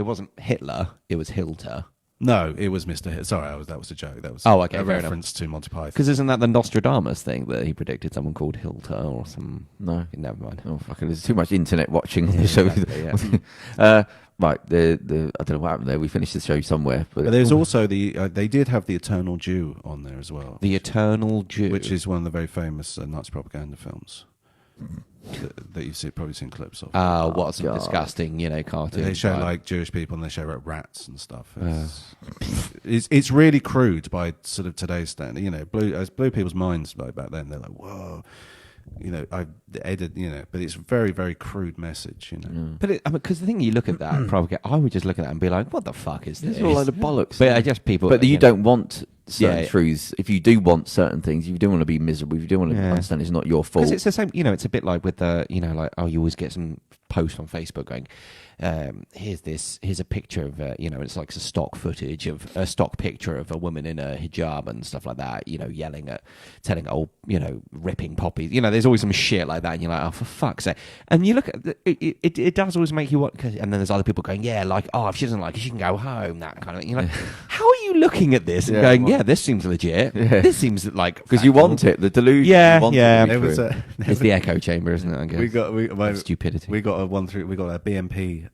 wasn't Hitler. It was Hilter. No, it was Mr. Hilter. Sorry, that was a joke. That was a reference to Monty Python. Because isn't that the Nostradamus thing that he predicted someone called Hilter or some... No. Never mind. Oh, fucking, there's too much internet watching on the show. Exactly, yeah. Right, I don't know what happened there. We finished the show somewhere. But there's also they did have the Eternal Jew on there as well. The Eternal Jew. Which is one of the very famous Nazi propaganda films. that you've probably seen clips of. What some disgusting, cartoons. They show like Jewish people and they show like rats and stuff. It's really crude by sort of today's standard. Blew people's minds like back then. They're like, whoa. I edited, but it's a very, very crude message, But because the thing you look at that, I would just look at that and be like, "What the fuck is this?" It's all a load of bollocks. But I just people. But you don't want certain truths. If you do want certain things, if you do want to be miserable, if you do want to understand, it's not your fault. Because it's the same. It's a bit like with the, you always get some post on Facebook going, here's a picture of it's like a stock footage of a stock picture of a woman in a hijab and stuff like that, yelling at, telling ripping poppies, there's always some shit like that, and you're like, oh, for fuck's sake. And you look at it does always make you want, and then there's other people going, if she doesn't like it, she can go home, that kind of thing. You're like, how are you looking at this and going, this seems legit, this seems like, because you want it, the delusion. It's the echo chamber, isn't it? I guess we got stupidity. We got a BNP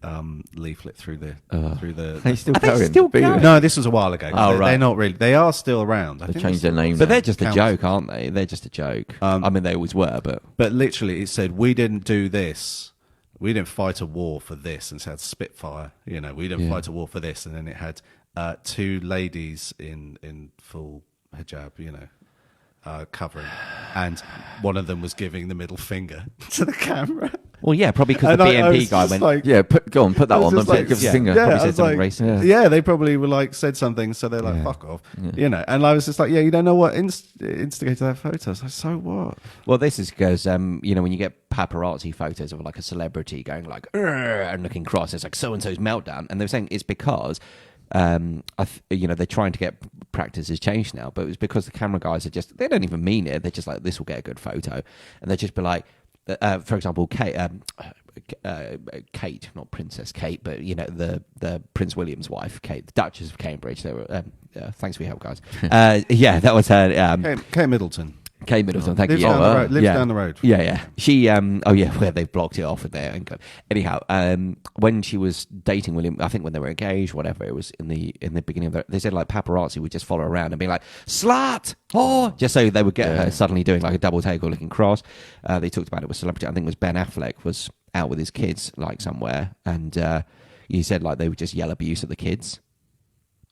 leaflet through the Are they still going? No, this was a while ago. Right. They're not really. They are still around. They changed their name, but they're just a joke, aren't they? They're just a joke. I mean, they always were, but literally, it said we didn't do this. We didn't fight a war for this, and it had Spitfire. We didn't fight a war for this, and then it had two ladies in full hijab. Covering, and one of them was giving the middle finger to the camera. Well, yeah, probably because the BNP guy went, like, go on, put that on. Give us a finger. Yeah, probably said something racist. Yeah, they probably were like, said something, so they're like, fuck off. Yeah. And I was just like, you don't know what instigated that photo. I was like, so what? Well, this is because, when you get paparazzi photos of like a celebrity going like, and looking cross, it's like so-and-so's meltdown. And they're saying it's because, they're trying to get practices changed now, but it was because the camera guys they don't even mean it. They're just like, this will get a good photo. And they just be like, for example, Kate, not Princess Kate, but the Prince William's wife, Kate, the Duchess of Cambridge. They were thanks for your help, guys. That was her. Kate Middleton. Kate Middleton, thank you. Lives down the road. Yeah. She, where they've blocked it off with their income. Anyhow, when she was dating William, I think when they were engaged, whatever, it was in the beginning of they said like paparazzi would just follow around and be like, slut! Oh! Just so they would get her suddenly doing like a double take or looking cross. They talked about it with celebrity. I think it was Ben Affleck was out with his kids like somewhere, and he said like they would just yell abuse at the kids.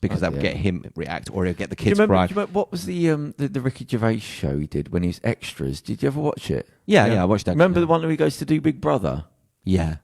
Because that would get him react, or he'd get the kids cry. What was the Ricky Gervais show he did when he was extras? Did you ever watch it? Yeah, I watched that. Remember the one where he goes to do Big Brother? Yeah.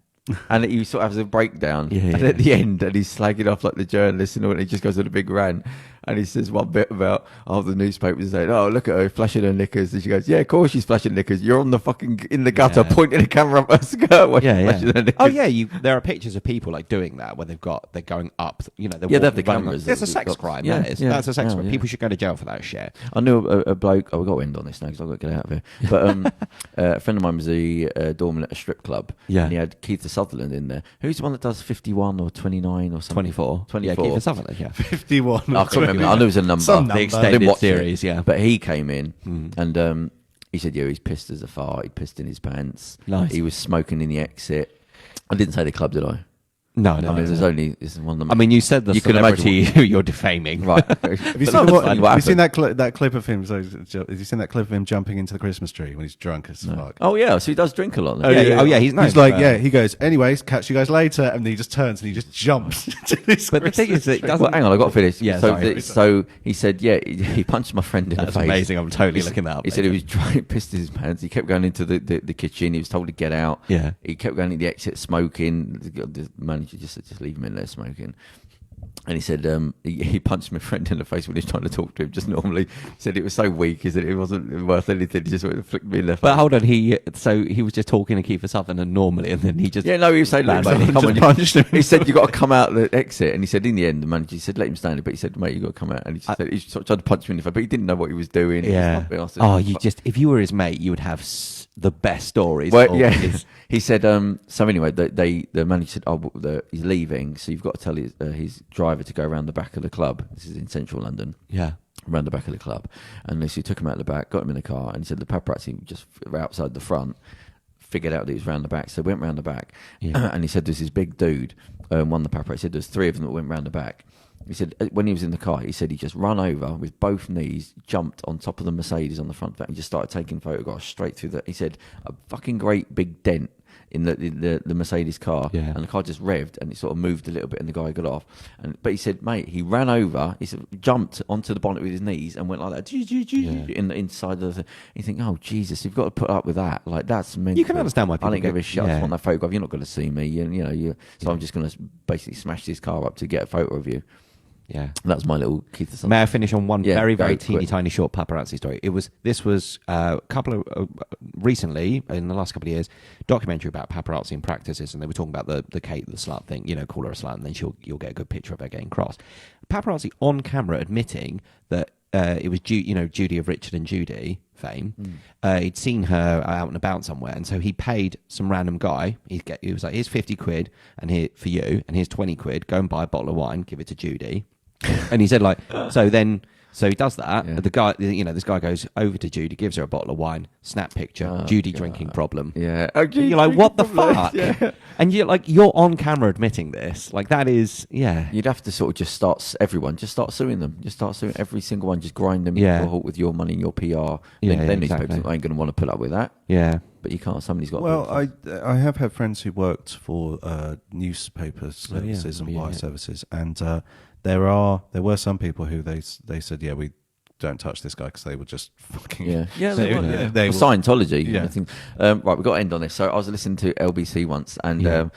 And he sort of has a breakdown. And at the end, and he's slagging off like the journalist and all, and he just goes on a big rant. And he says one bit about the newspapers saying, "Oh, look at her flashing her knickers." And she goes, "Yeah, of course she's flashing knickers. You're on the fucking in the gutter pointing a camera up her skirt while she's flashing her knickers." Oh yeah, there are pictures of people like doing that where they're going up. They have the cameras. That's a sex crime. Yeah, that's a sex crime. People should go to jail for that shit. I knew a bloke. We've got to end on this now because I've got to get out of here. But a friend of mine was a doorman at a strip club. Yeah, and he had Kiefer Sutherland in there. Who's the one that does 51 or 29 or something? 24. Yeah, Kiefer Sutherland. Yeah, 51. I can't remember. I knew it was a number. The extended series, But he came in and he said, he's pissed as a fart. He pissed in his pants. Nice. He was smoking in the exit. I didn't say the club, did I? No. I mean, there's only one of them. I mean, you said the celebrity who you're defaming, right? Have you seen that clip of him? Have you seen that clip of him jumping into the Christmas tree when he's drunk as fuck? Oh yeah, so he does drink a lot. He's nice. He's like, he goes, anyways, catch you guys later, and then he just turns and he just jumps. But the thing is, that hang on, I got to finish. Yeah, so he said, he punched my friend in the face. That's amazing. I'm totally looking that up. He said he was pissed in his pants. He kept going into the kitchen. He was told to get out. Yeah. He kept going to the exit smoking. The manager just said, just leave him in there smoking. And he said he punched my friend in the face when he was trying to talk to him. Just normally, he said it was so weak, he said it wasn't worth anything. He just flicked me in the face. But hold on, he was just talking to Kiefer Sutherland normally, and then he just he was saying, "Look, mate, come on." He said, "You got to come out the exit." And he said, in the end, the manager said, "Let him stand it," but he said, "Mate, you got to come out." And he said he sort of tried to punch me in the face, but he didn't know what he was doing. Yeah. If you were his mate, you would have the best stories. Well, yeah. He said, so anyway, the manager said, he's leaving, so you've got to tell his driver to go around the back of the club. This is in central London. Yeah. Around the back of the club. And so he took him out the back, got him in the car, and he said the paparazzi just outside the front figured out that he was round the back. So went round the back, and he said there's this big dude, one of the paparazzi said there's 3 of them that went round the back. He said when he was in the car, he said he just run over with both knees, jumped on top of the Mercedes on the front back, and just started taking photographs straight through the. He said a fucking great big dent in the Mercedes car, and the car just revved and it sort of moved a little bit, and the guy got off. But he said, mate, he ran over, he said, jumped onto the bonnet with his knees and went like that in the inside of the thing. You think, oh Jesus, you've got to put up with that. Like that's mental. You can understand why people. I don't give a shit. I just want that photograph. You're not going to see me, so I'm just going to basically smash this car up to get a photo of you. Yeah, that's my little Kiefer Sutherland. May I finish on one very very teeny tiny short paparazzi story? This was a couple of recently in the last couple of years, documentary about paparazzi and practices, and they were talking about the Kate the slut thing. Call her a slut, and then you'll get a good picture of her getting crossed. Paparazzi on camera admitting that it was Judy of Richard and Judy fame. He'd seen her out and about somewhere, and so he paid some random guy. He was like, "Here's 50 quid, and here for you, and here's 20 quid. Go and buy a bottle of wine, give it to Judy." And he said, so he does that. Yeah. The guy, this guy goes over to Judy, gives her a bottle of wine, snap picture, Judy drinking problem. Yeah. You're like, what the fuck? Yeah. And you're on camera admitting this. Like, that is, You'd have to sort of just start suing them. Just start suing every single one, just grind them to a halt with your money and your PR. Then these people ain't going to want to put up with that. Yeah. But you can't, somebody's got Well, I have had friends who worked for newspaper services and wire services, and there were some people who they said, we don't touch this guy because they were just fucking Scientology. Yeah. Right, we've got to end on this. So I was listening to LBC once, and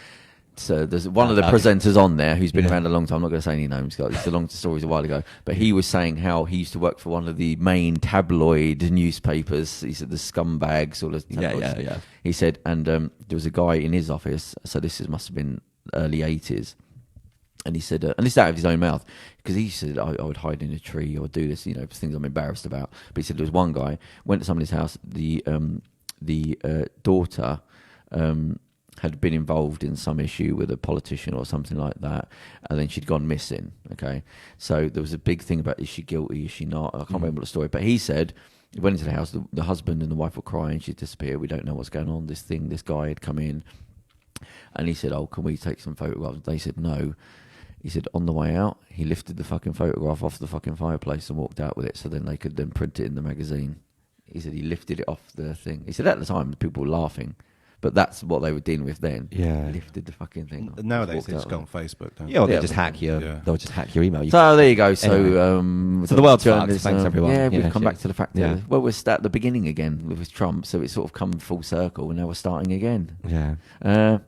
so there's one of the presenters on there who's been around a long time. I'm not going to say any names. It's a long story, a while ago, but he was saying how he used to work for one of the main tabloid newspapers. He said the Scumbag sort of tabloids. Yeah. He said, and there was a guy in his office. So must have been early 80s. And he said, and this is out of his own mouth, because he said, I would hide in a tree or do this, things I'm embarrassed about. But he said there was one guy, went to somebody's house, the daughter had been involved in some issue with a politician or something like that, and then she'd gone missing, okay? So there was a big thing about, is she guilty, is she not? I can't remember the story, but he said, he went into the house, the husband and the wife were crying, she'd disappeared, we don't know what's going on, this guy had come in, and he said, can we take some photographs? They said, no. He said on the way out, he lifted the fucking photograph off the fucking fireplace and walked out with it, so then they could then print it in the magazine. He said he lifted it off the thing. He said at the time, people were laughing, but that's what they were dealing with then. Yeah. Lifted the fucking thing off. Nowadays, they just go on Facebook, don't they? Yeah, or they'll just hack your email. So there you go. So, so the world's fucked. Thanks, everyone. Yeah, we've come back to the fact that, we're at the beginning again with Trump, so it's sort of come full circle, and now we're starting again. Yeah. All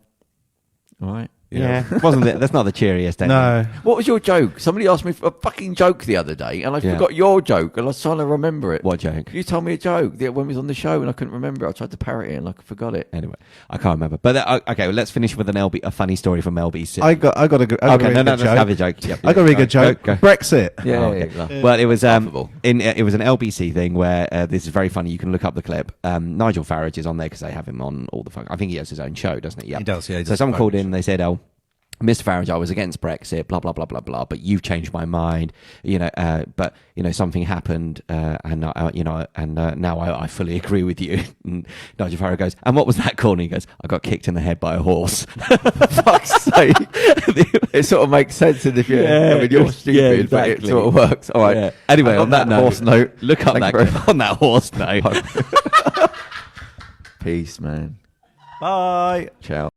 right. Yeah, wasn't it? That's not the cheeriest. No. What was your joke? Somebody asked me for a fucking joke the other day, and I forgot your joke, and I was trying to remember it. What joke? You told me a joke when we was on the show, and I couldn't remember it. I tried to parrot it, and I forgot it. Anyway, I can't remember. But okay, well, let's finish with a funny story from LBC. I got a good joke. Have a joke. Yep, I got a really good joke. Go. Brexit. Yeah. Well, it was it was an LBC thing where this is very funny. You can look up the clip. Nigel Farage is on there because they have him on all the. I think he has his own show, doesn't he? Yeah, he does. Yeah. So someone called in. They said, Mr. Farage, I was against Brexit, blah, blah, blah, blah, blah, but you've changed my mind, but, something happened, and now I fully agree with you. And Nigel Farage goes, and what was that called? And he goes, I got kicked in the head by a horse. Fuck's sake. It sort of makes sense if you're stupid, but it sort of works. All right. Yeah. Anyway, on that horse note, look up on that horse note. Peace, man. Bye. Ciao.